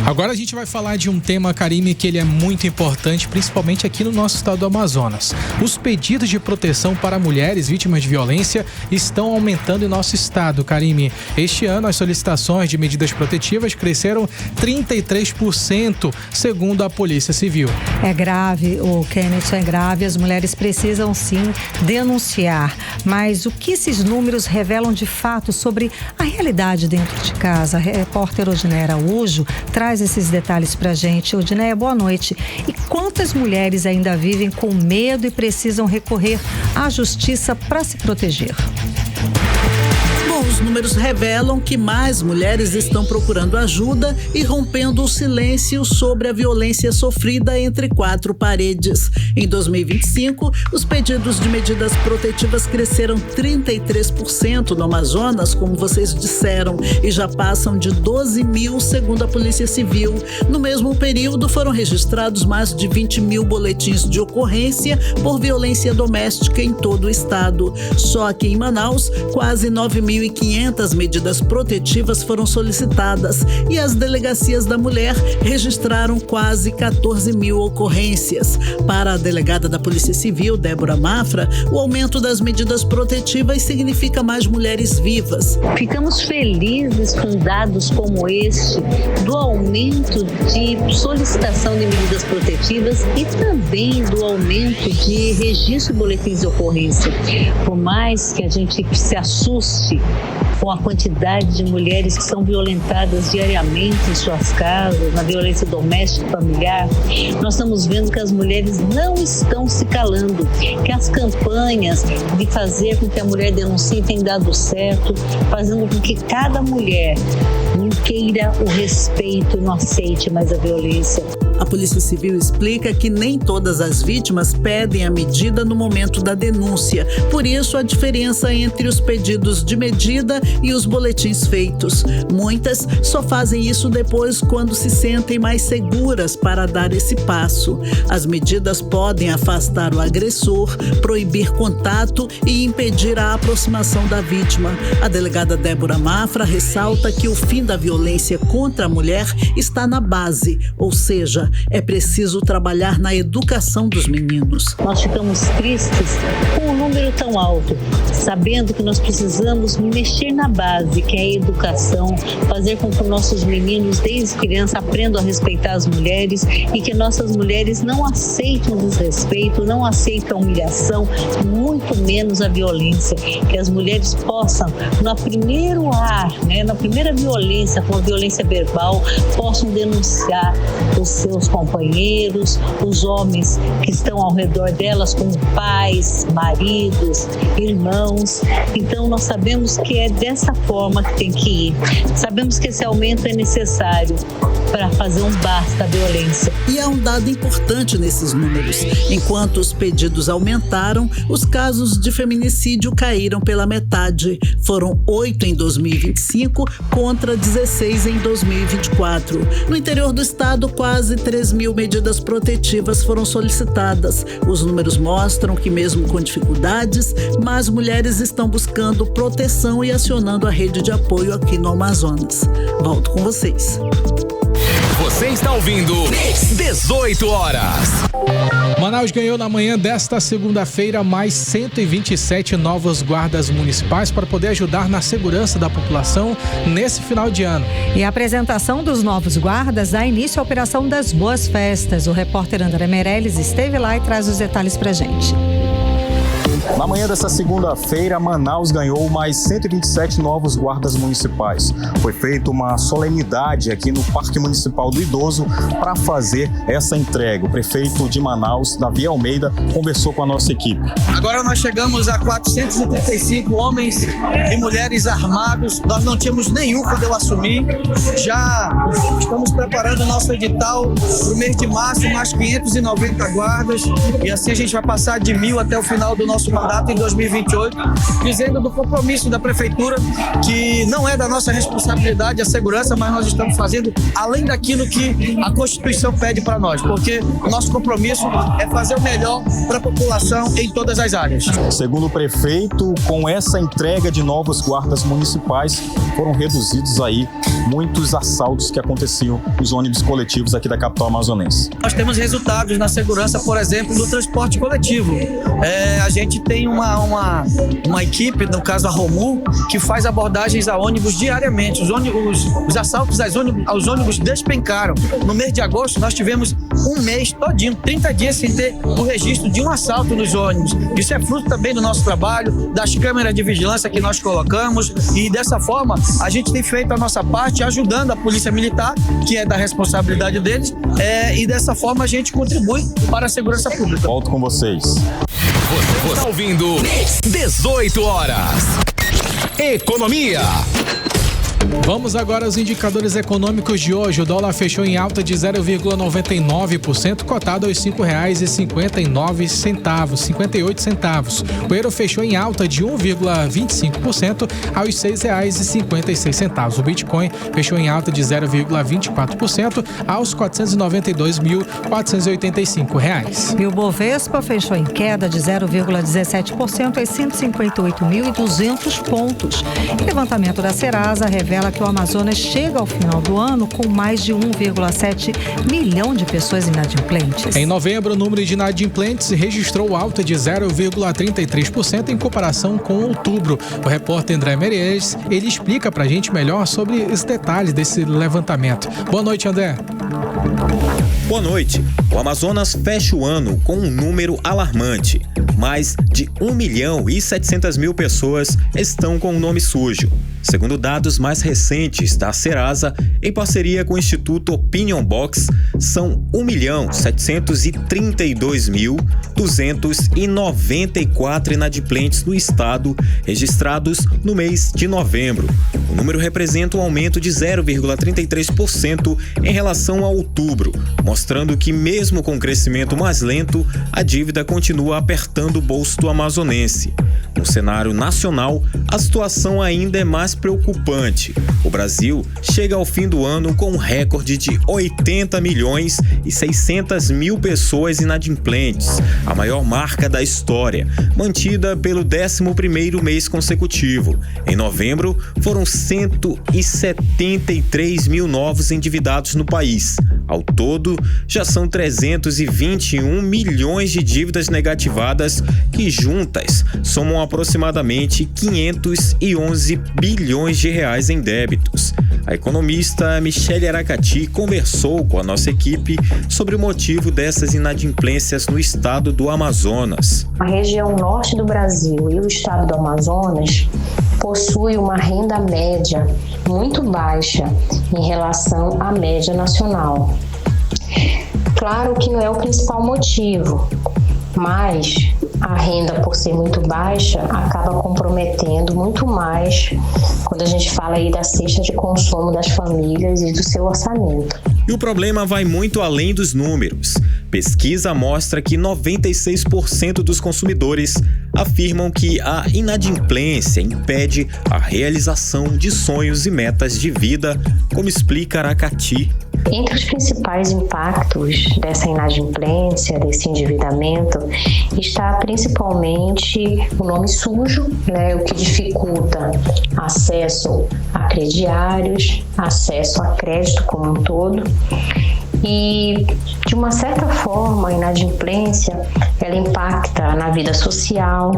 C: Agora a gente vai falar de um tema, Karime, que ele é muito importante, principalmente aqui no nosso estado do Amazonas. Os pedidos de proteção para mulheres vítimas de violência estão aumentando em nosso estado, Karime. Este ano, as solicitações de medidas protetivas cresceram 33%, segundo a Polícia Civil.
B: É grave, o Kenneth, é grave. As mulheres precisam sim denunciar. Mas o que esses números revelam de fato sobre a realidade dentro de casa? A repórter Odineia Araújo traz esses detalhes pra gente. Odineia, boa noite. E quantas mulheres ainda vivem com medo e precisam recorrer à justiça para se proteger?
P: Os números revelam que mais mulheres estão procurando ajuda e rompendo o silêncio sobre a violência sofrida entre quatro paredes. Em 2025, os pedidos de medidas protetivas cresceram 33% no Amazonas, como vocês disseram, e já passam de 12 mil, segundo a Polícia Civil. No mesmo período, foram registrados mais de 20 mil boletins de ocorrência por violência doméstica em todo o estado. Só aqui em Manaus, quase 9.500 medidas protetivas foram solicitadas e as delegacias da mulher registraram quase 14 mil ocorrências. Para a delegada da Polícia Civil, Débora Mafra, o aumento das medidas protetivas significa mais mulheres vivas.
U: Ficamos felizes com dados como este, do aumento de solicitação de medidas protetivas e também do aumento de registro de boletins de ocorrência. Por mais que a gente se assuste com a quantidade de mulheres que são violentadas diariamente em suas casas, na violência doméstica e familiar, nós estamos vendo que as mulheres não estão se calando, que as campanhas de fazer com que a mulher denuncie têm dado certo, fazendo com que cada mulher queira o respeito e não aceite mais a violência.
P: A Polícia Civil explica que nem todas as vítimas pedem a medida no momento da denúncia. Por isso, a diferença entre os pedidos de medida e os boletins feitos. Muitas só fazem isso depois quando se sentem mais seguras para dar esse passo. As medidas podem afastar o agressor, proibir contato e impedir a aproximação da vítima. A delegada Débora Mafra ressalta que o fim da violência contra a mulher está na base, ou seja, é preciso trabalhar na educação dos meninos.
U: Nós ficamos tristes com um número tão alto, sabendo que nós precisamos mexer na base, que é a educação, fazer com que nossos meninos desde criança aprendam a respeitar as mulheres e que nossas mulheres não aceitem o desrespeito, não aceitem a humilhação, muito menos a violência. Que as mulheres possam, no primeiro na primeira violência, com a violência verbal, possam denunciar os seus companheiros, os homens que estão ao redor delas, como pais, maridos, irmãos. Então nós sabemos que é dessa forma que tem que ir. Sabemos que esse aumento é necessário para fazer um basta à violência.
P: E há um dado importante nesses números. Enquanto os pedidos aumentaram, os casos de feminicídio caíram pela metade. Foram 8 em 2025 contra 16 em 2024. No interior do estado, quase 3 mil medidas protetivas foram solicitadas. Os números mostram que mesmo com dificuldades, mais mulheres estão buscando proteção e acionando a rede de apoio aqui no Amazonas. Volto com vocês.
A: Você está ouvindo 18 horas.
C: Manaus ganhou na manhã desta segunda-feira mais 127 novos guardas municipais para poder ajudar na segurança da população nesse final de ano.
B: E a apresentação dos novos guardas dá início à Operação das Boas Festas. O repórter André Meirelles esteve lá e traz os detalhes pra gente.
D: Na manhã dessa segunda-feira, Manaus ganhou mais 127 novos guardas municipais. Foi feita uma solenidade aqui no Parque Municipal do Idoso para fazer essa entrega. O prefeito de Manaus, Davi Almeida, conversou com a nossa equipe.
E: Agora nós chegamos a 435 homens e mulheres armados. Nós não tínhamos nenhum quando eu assumi. Já estamos preparando o nosso edital para o mês de março, mais 590 guardas. E assim a gente vai passar de 1.000 até o final do nosso mandato em 2028, dizendo do compromisso da prefeitura que não é da nossa responsabilidade a segurança, mas nós estamos fazendo além daquilo que a Constituição pede para nós, porque o nosso compromisso é fazer o melhor para a população em todas as áreas.
D: Segundo o prefeito, com essa entrega de novos guardas municipais, foram reduzidos aí muitos assaltos que aconteciam nos ônibus coletivos aqui da capital amazonense.
E: Nós temos resultados na segurança, por exemplo, do transporte coletivo. A gente tem uma equipe, no caso a Romu, que faz abordagens a ônibus diariamente. Os assaltos aos ônibus despencaram. No mês de agosto, nós tivemos um mês todinho, 30 dias sem ter o registro de um assalto nos ônibus. Isso é fruto também do nosso trabalho, das câmeras de vigilância que nós colocamos, e dessa forma a gente tem feito a nossa parte ajudando a Polícia Militar, que é da responsabilidade deles, e dessa forma a gente contribui para a segurança pública.
D: Volto com vocês.
A: Você está ouvindo 18 horas. Economia.
C: Vamos agora aos indicadores econômicos de hoje. O dólar fechou em alta de 0,99%, cotado aos R$ 5,58. O euro fechou em alta de 1,25% aos R$ 6,56. O Bitcoin fechou em alta de 0,24% aos R$ 492.485.
B: E o Bovespa fechou em queda de 0,17% aos 158.200 pontos. O levantamento da Serasa revela que o Amazonas chega ao final do ano com mais de 1,7 milhão de pessoas inadimplentes.
C: Em novembro, o número de inadimplentes registrou alta de 0,33% em comparação com outubro. O repórter André Meirelles, ele explica pra gente melhor sobre os detalhes desse levantamento. Boa noite, André.
V: Boa noite. O Amazonas fecha o ano com um número alarmante. Mais de 1.700.000 pessoas estão com o nome sujo. Segundo dados mais recentes da Serasa, em parceria com o Instituto Opinion Box, são 1.732.294 inadimplentes no estado registrados no mês de novembro. O número representa um aumento de 0,33% em relação a outubro, mostrando que mesmo com o crescimento mais lento, a dívida continua apertando o bolso do amazonense. No cenário nacional, a situação ainda é mais preocupante. O Brasil chega ao fim do ano com um recorde de 80.600.000 pessoas inadimplentes, a maior marca da história, mantida pelo 11º mês consecutivo. Em novembro, foram 173 mil novos endividados no país. Ao todo, já são 321 milhões de dívidas negativadas que juntas somam aproximadamente 511 bilhões de reais em débitos. A economista Michele Aracati conversou com a nossa equipe sobre o motivo dessas inadimplências no estado do Amazonas.
W: A região norte do Brasil e o estado do Amazonas possui uma renda média muito baixa em relação à média nacional. Claro que não é o principal motivo, mas a renda, por ser muito baixa, acaba comprometendo muito mais quando a gente fala aí da cesta de consumo das famílias e do seu orçamento.
V: E o problema vai muito além dos números. Pesquisa mostra que 96% dos consumidores afirmam que a inadimplência impede a realização de sonhos e metas de vida, como explica Aracati.
W: Entre os principais impactos dessa inadimplência, desse endividamento, está principalmente o nome sujo, né, o que dificulta acesso a crediários, acesso a crédito como um todo. E, de uma certa forma, a inadimplência, ela impacta na vida social,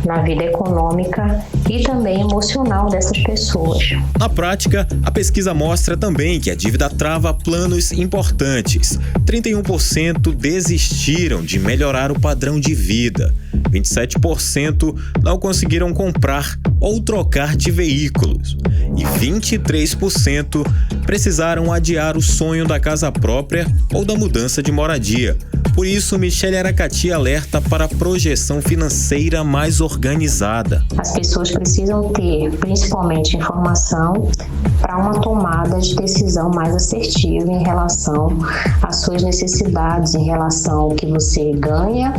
W: na vida econômica e também emocional dessas pessoas.
V: Na prática, a pesquisa mostra também que a dívida trava planos importantes. 31% desistiram de melhorar o padrão de vida. 27% não conseguiram comprar ou trocar de veículos. E 23% precisaram adiar o sonho da casa própria ou da mudança de moradia. Por isso, Michele Aracati alerta para a projeção financeira mais organizada.
W: As pessoas precisam ter, principalmente, informação para uma tomada de decisão mais assertiva em relação às suas necessidades, em relação ao que você ganha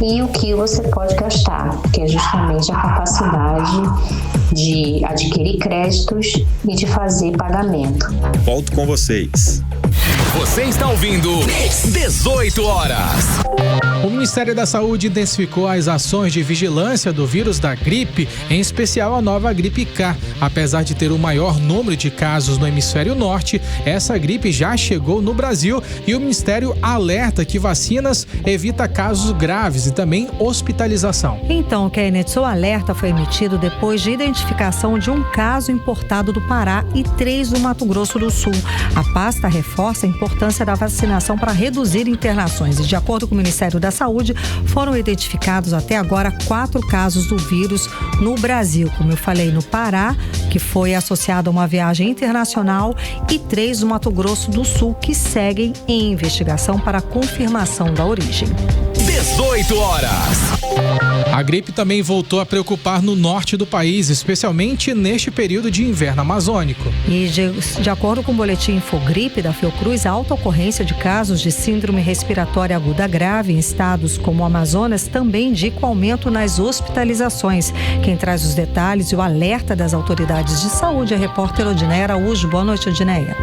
W: e o que você pode gastar, que é justamente a capacidade de adquirir créditos e de fazer pagamento.
V: Volto com vocês.
A: Você está ouvindo 18 horas.
C: O Ministério da Saúde intensificou as ações de vigilância do vírus da gripe, em especial a nova gripe K. Apesar de ter o maior número de casos no hemisfério norte, essa gripe já chegou no Brasil e o Ministério alerta que vacinas evita casos graves e também hospitalização.
B: Então, Kenneth, o alerta foi emitido depois de identificação de um caso importado do Pará e 3 do Mato Grosso do Sul. A pasta reforça a importância da vacinação para reduzir internações e, de acordo com o Ministério da Saúde, foram identificados até agora 4 casos do vírus no Brasil. Como eu falei, no Pará, que foi associado a uma viagem internacional, e 3 do Mato Grosso do Sul, que seguem em investigação para confirmação da origem.
A: 18 horas.
C: A gripe também voltou a preocupar no norte do país, especialmente neste período de inverno amazônico.
B: E de acordo com o boletim Infogripe da Fiocruz, a alta ocorrência de casos de síndrome respiratória aguda grave em estados como o Amazonas também indica o aumento nas hospitalizações. Quem traz os detalhes e o alerta das autoridades de saúde é a repórter Odineia Araújo. Boa noite, Odineia.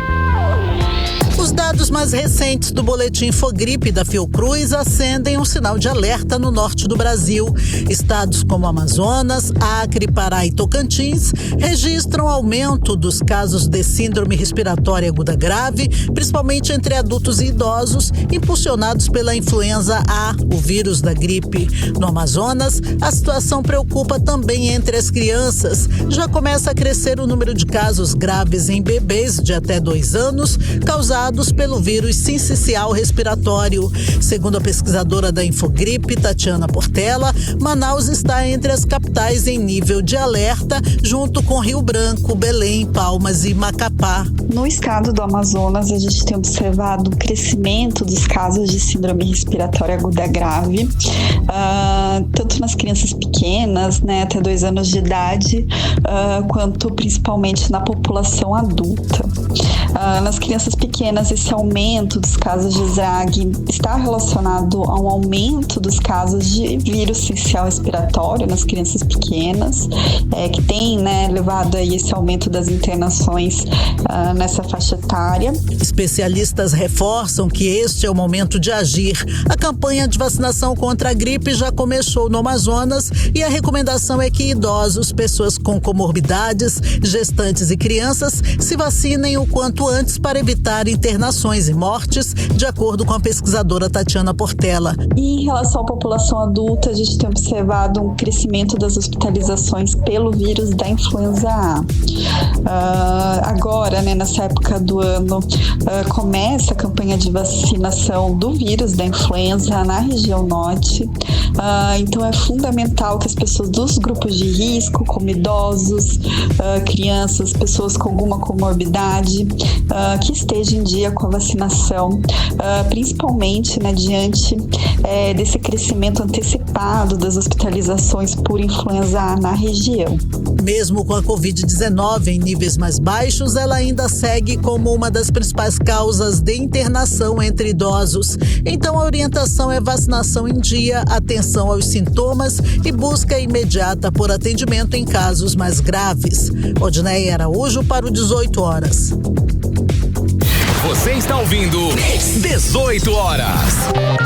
P: Os dados mais recentes do boletim Infogripe da Fiocruz acendem um sinal de alerta no norte do Brasil. Estados como Amazonas, Acre, Pará e Tocantins registram aumento dos casos de síndrome respiratória aguda grave, principalmente entre adultos e idosos, impulsionados pela influenza A, o vírus da gripe. No Amazonas, a situação preocupa também entre as crianças. Já começa a crescer o número de casos graves em bebês de até 2 anos, causados pelo vírus sincicial respiratório. Segundo a pesquisadora da Infogripe, Tatiana Portela, Manaus está entre as capitais em nível de alerta, junto com Rio Branco, Belém, Palmas e Macapá.
F: No estado do Amazonas, a gente tem observado o crescimento dos casos de síndrome respiratória aguda grave, tanto nas crianças pequenas, né, até 2 anos de idade, quanto principalmente na população adulta. Nas crianças pequenas, esse aumento dos casos de SRAG está relacionado a um aumento dos casos de vírus sincicial respiratório nas crianças pequenas, que tem, levado a esse aumento das internações nessa faixa etária.
P: Especialistas reforçam que este é o momento de agir. A campanha de vacinação contra a gripe já começou no Amazonas e a recomendação é que idosos, pessoas com comorbidades, gestantes e crianças se vacinem o quanto antes para evitar internações e mortes, de acordo com a pesquisadora Tatiana Portela.
F: E em relação à população adulta, a gente tem observado um crescimento das hospitalizações pelo vírus da influenza A. Agora, nessa época do ano, começa a campanha de vacinação do vírus da influenza na região norte. Então é fundamental que as pessoas dos grupos de risco, como idosos, crianças, pessoas com alguma comorbidade, que estejam em dia com a vacinação, principalmente diante desse crescimento antecipado das hospitalizações por influenza A na região.
P: Mesmo com a Covid-19 em níveis mais baixos, ela ainda segue como uma das principais causas de internação entre idosos. Então a orientação é vacinação em dia, atenção aos sintomas e busca imediata por atendimento em casos mais graves. Odineia Araújo para o 18 horas.
A: Você está ouvindo 18 horas.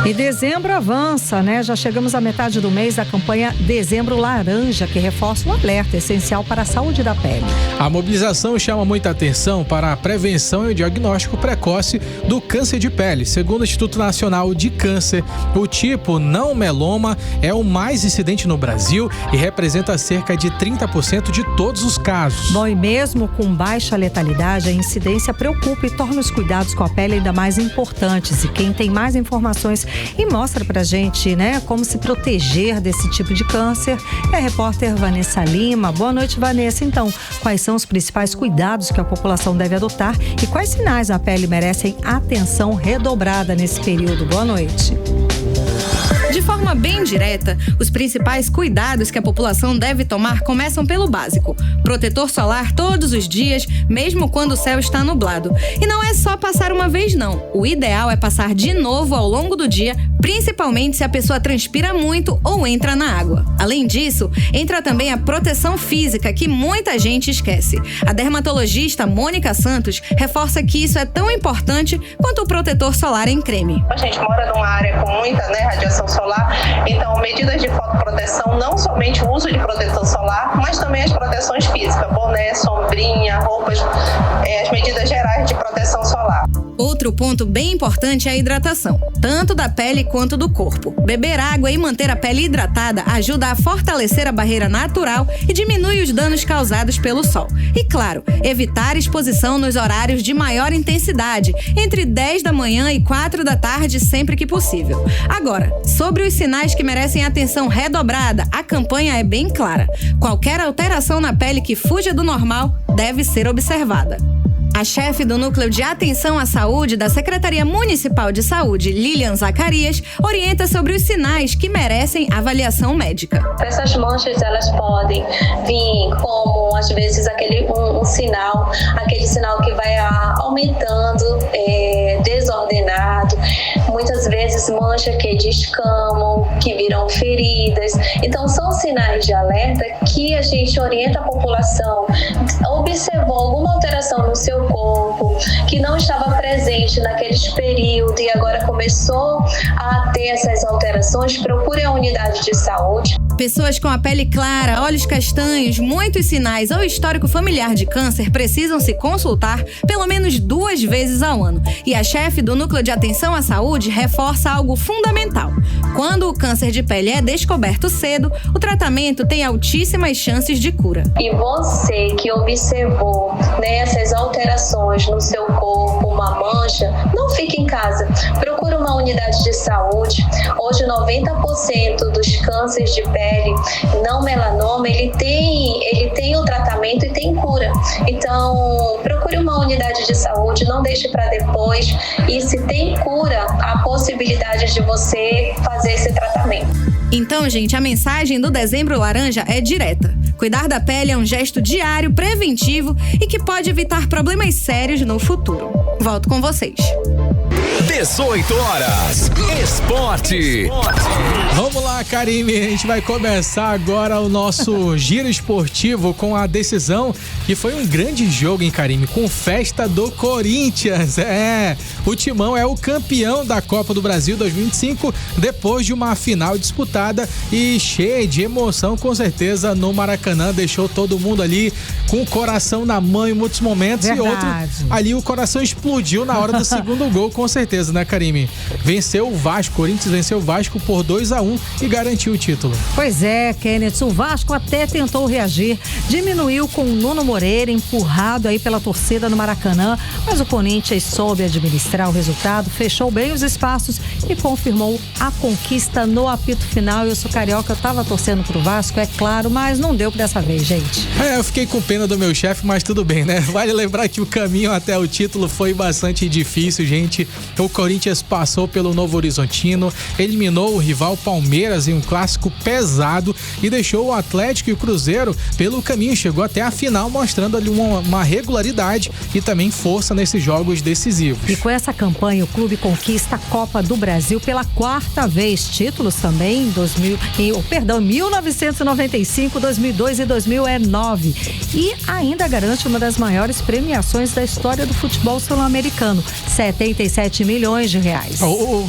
B: E dezembro avança, né? Já chegamos à metade do mês da campanha Dezembro Laranja, que reforça um alerta essencial para a saúde da pele.
C: A mobilização chama muita atenção para a prevenção e o diagnóstico precoce do câncer de pele. Segundo o Instituto Nacional de Câncer, o tipo não meloma é o mais incidente no Brasil e representa cerca de 30% de todos os casos.
B: Bom, e mesmo com baixa letalidade, a incidência preocupa e torna os cuidados com a pele ainda mais importantes. E quem tem mais informações e mostra pra gente, né, como se proteger desse tipo de câncer é a repórter Vanessa Lima. Boa noite, Vanessa. Então, quais são os principais cuidados que a população deve adotar e quais sinais a pele merecem atenção redobrada nesse período? Boa noite.
H: De forma bem direta, os principais cuidados que a população deve tomar começam pelo básico: protetor solar todos os dias, mesmo quando o céu está nublado. E não é só passar uma vez, não. O ideal é passar de novo ao longo do dia, principalmente se a pessoa transpira muito ou entra na água. Além disso, entra também a proteção física, que muita gente esquece. A dermatologista Mônica Santos reforça que isso é tão importante quanto o protetor solar em creme.
I: A gente mora numa área com muita radiação solar, então medidas de fotoproteção, não somente o uso de protetor solar, mas também as proteções físicas, boné, sombrinha, roupas, as medidas gerais de proteção solar.
H: Outro ponto bem importante é a hidratação, tanto da pele quanto do corpo. Beber água e manter a pele hidratada ajuda a fortalecer a barreira natural e diminui os danos causados pelo sol. E claro, evitar exposição nos horários de maior intensidade, entre 10 da manhã e 4 da tarde, sempre que possível. Agora, sobre os sinais que merecem atenção redobrada, a campanha é bem clara. Qualquer alteração na pele que fuja do normal deve ser observada. A chefe do Núcleo de Atenção à Saúde da Secretaria Municipal de Saúde, Lilian Zacarias, orienta sobre os sinais que merecem avaliação médica.
W: Essas manchas, elas podem vir como, às vezes, aquele sinal que vai aumentando, desordenado. Muitas vezes manchas que descamam, que viram feridas. Então, são sinais de alerta que a gente orienta a população. Observou alguma alteração no seu corpo, que não estava presente naqueles períodos e agora começou a ter essas alterações, procure a unidade de saúde.
H: Pessoas com a pele clara, olhos castanhos, muitos sinais ou histórico familiar de câncer precisam se consultar pelo menos 2 vezes ao ano. E a chefe do Núcleo de Atenção à Saúde reforça algo fundamental. Quando o câncer de pele é descoberto cedo, o tratamento tem altíssimas chances de cura.
W: E você que observou essas alterações no seu corpo, uma mancha, não fique em casa. Procure uma unidade de saúde. Hoje, 90% dos cânceres de pele não melanoma, ele tem o tratamento e tem cura. Então, procure uma unidade de saúde, não deixe para depois. E se tem cura, há possibilidade de você fazer esse tratamento.
H: Então, gente, a mensagem do Dezembro Laranja é direta. Cuidar da pele é um gesto diário, preventivo e que pode evitar problemas sérios no futuro. Volto com vocês.
A: 18 horas. Esporte.
C: Vamos lá, Karime. A gente vai começar agora o nosso giro esportivo com a decisão que foi um grande jogo, hein, Karime? Com festa do Corinthians. O Timão é o campeão da Copa do Brasil 2025 depois de uma final disputada e cheia de emoção, com certeza, no Maracanã. Deixou todo mundo ali com o coração na mão em muitos momentos. Verdade. E outro ali o coração explodiu na hora do segundo gol, com certeza, né, Karime? Venceu o Vasco, Corinthians venceu o Vasco por 2-1 e garantiu o título.
B: Pois é, Kenneth, o Vasco até tentou reagir, diminuiu com o Nuno Moreira, empurrado aí pela torcida no Maracanã, mas o Corinthians soube administrar o resultado, fechou bem os espaços e confirmou a conquista no apito final. Eu sou carioca, eu tava torcendo pro Vasco, é claro, mas não deu dessa vez, gente.
C: Eu fiquei com pena do meu chefe, mas tudo bem, né? Vale lembrar que o caminho até o título foi bastante difícil, gente. o Corinthians passou pelo Novo Horizontino, eliminou o rival Palmeiras em um clássico pesado e deixou o Atlético e o Cruzeiro pelo caminho. Chegou até a final, mostrando ali uma regularidade e também força nesses jogos decisivos.
B: E com essa campanha, o clube conquista a Copa do Brasil pela 4ª vez. Títulos também em 1995, 2002 e 2009. E ainda garante uma das maiores premiações da história do futebol sul-americano, 77 milhões de reais.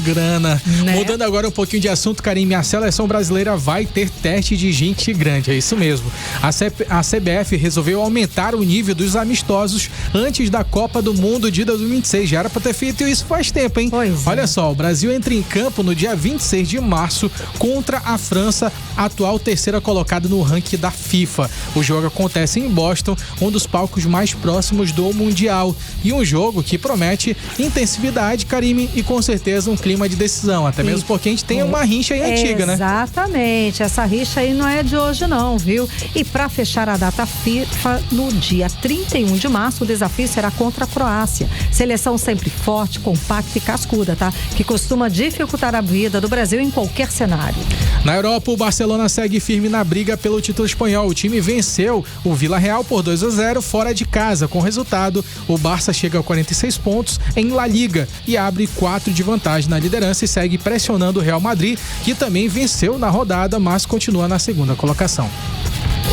C: Grana. Né? Mudando agora um pouquinho de assunto, Karime, a seleção brasileira vai ter teste de gente grande, é isso mesmo. A CBF resolveu aumentar o nível dos amistosos antes da Copa do Mundo de 2026. Já era pra ter feito isso faz tempo, hein? Olha só, o Brasil entra em campo no dia 26 de março contra a França, atual terceira colocada no ranking da FIFA. O jogo acontece em Boston, um dos palcos mais próximos do Mundial. E um jogo que promete intensividade, Karime, e com certeza um clima de decisão. Até mesmo porque a gente tem uma rixa aí antiga, né?
B: Exatamente. Essa rixa aí não é de hoje não, viu? E para fechar a data FIFA, no dia 31 de março, o desafio será contra a Croácia. Seleção sempre forte, compacta e cascuda, tá? Que costuma dificultar a vida do Brasil em qualquer cenário.
C: Na Europa, o Barcelona segue firme na briga pelo título espanhol. O time venceu o Villarreal por 2-0 fora de casa. Com o resultado, o Barça chega a 46 pontos em La Liga e abre 4 de vantagem na liderança e segue pressionando o Real Madrid, que também venceu na rodada, mas continua na segunda colocação.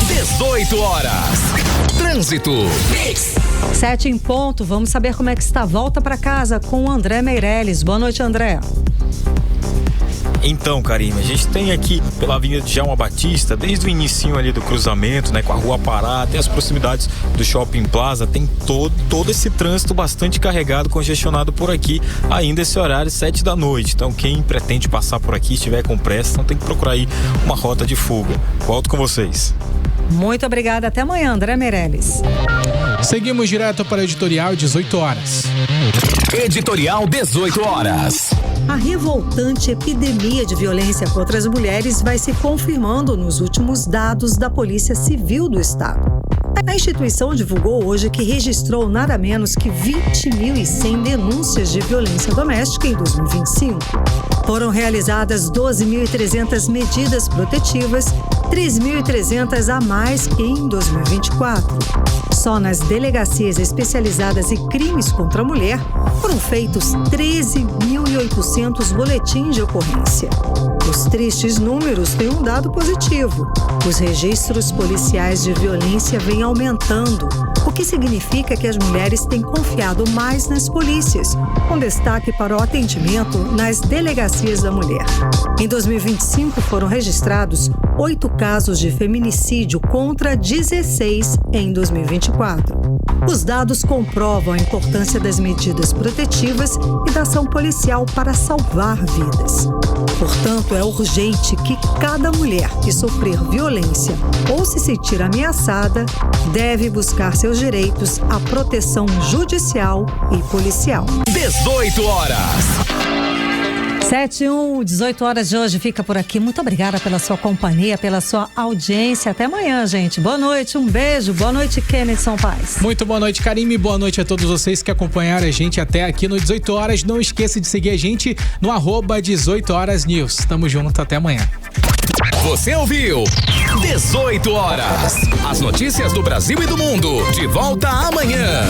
A: 18 horas. Trânsito.
B: 7 em ponto. Vamos saber como é que está a volta para casa com o André Meirelles. Boa noite, André.
D: Então, Karime, a gente tem aqui pela Avenida de Djalma Batista, desde o inicinho ali do cruzamento, né, com a Rua Pará, até as proximidades do Shopping Plaza, tem todo esse trânsito bastante carregado, congestionado por aqui, ainda esse horário, 7 da noite. Então, quem pretende passar por aqui, estiver com pressa, então tem que procurar aí uma rota de fuga. Volto com vocês.
B: Muito obrigada. Até amanhã, André Meirelles.
C: Seguimos direto para o editorial 18 horas.
A: Editorial 18 horas.
B: A revoltante epidemia de violência contra as mulheres vai se confirmando nos últimos dados da Polícia Civil do Estado. A instituição divulgou hoje que registrou nada menos que 20.100 denúncias de violência doméstica em 2025. Foram realizadas 12.300 medidas protetivas, 3.300 a mais que em 2024. Só nas delegacias especializadas em crimes contra a mulher foram feitos 13.800 boletins de ocorrência. Os tristes números têm um dado positivo. Os registros policiais de violência vêm aumentando, o que significa que as mulheres têm confiado mais nas polícias, com destaque para o atendimento nas delegacias da mulher. Em 2025 foram registrados 8 casos de feminicídio contra 16 em 2024. Os dados comprovam a importância das medidas protetivas e da ação policial para salvar vidas. Portanto, é urgente que cada mulher que sofrer violência ou se sentir ameaçada deve buscar seus direitos à proteção judicial e policial.
A: 18 horas.
B: 7h01, 18 horas de hoje fica por aqui. Muito obrigada pela sua companhia, pela sua audiência. Até amanhã, gente. Boa noite, um beijo. Boa noite, Kennedy São Paz.
C: Muito boa noite, Karime. Boa noite a todos vocês que acompanharam a gente até aqui no 18 horas. Não esqueça de seguir a gente no @18horasnews. Tamo junto, até amanhã.
A: Você ouviu 18 horas. As notícias do Brasil e do mundo. De volta amanhã.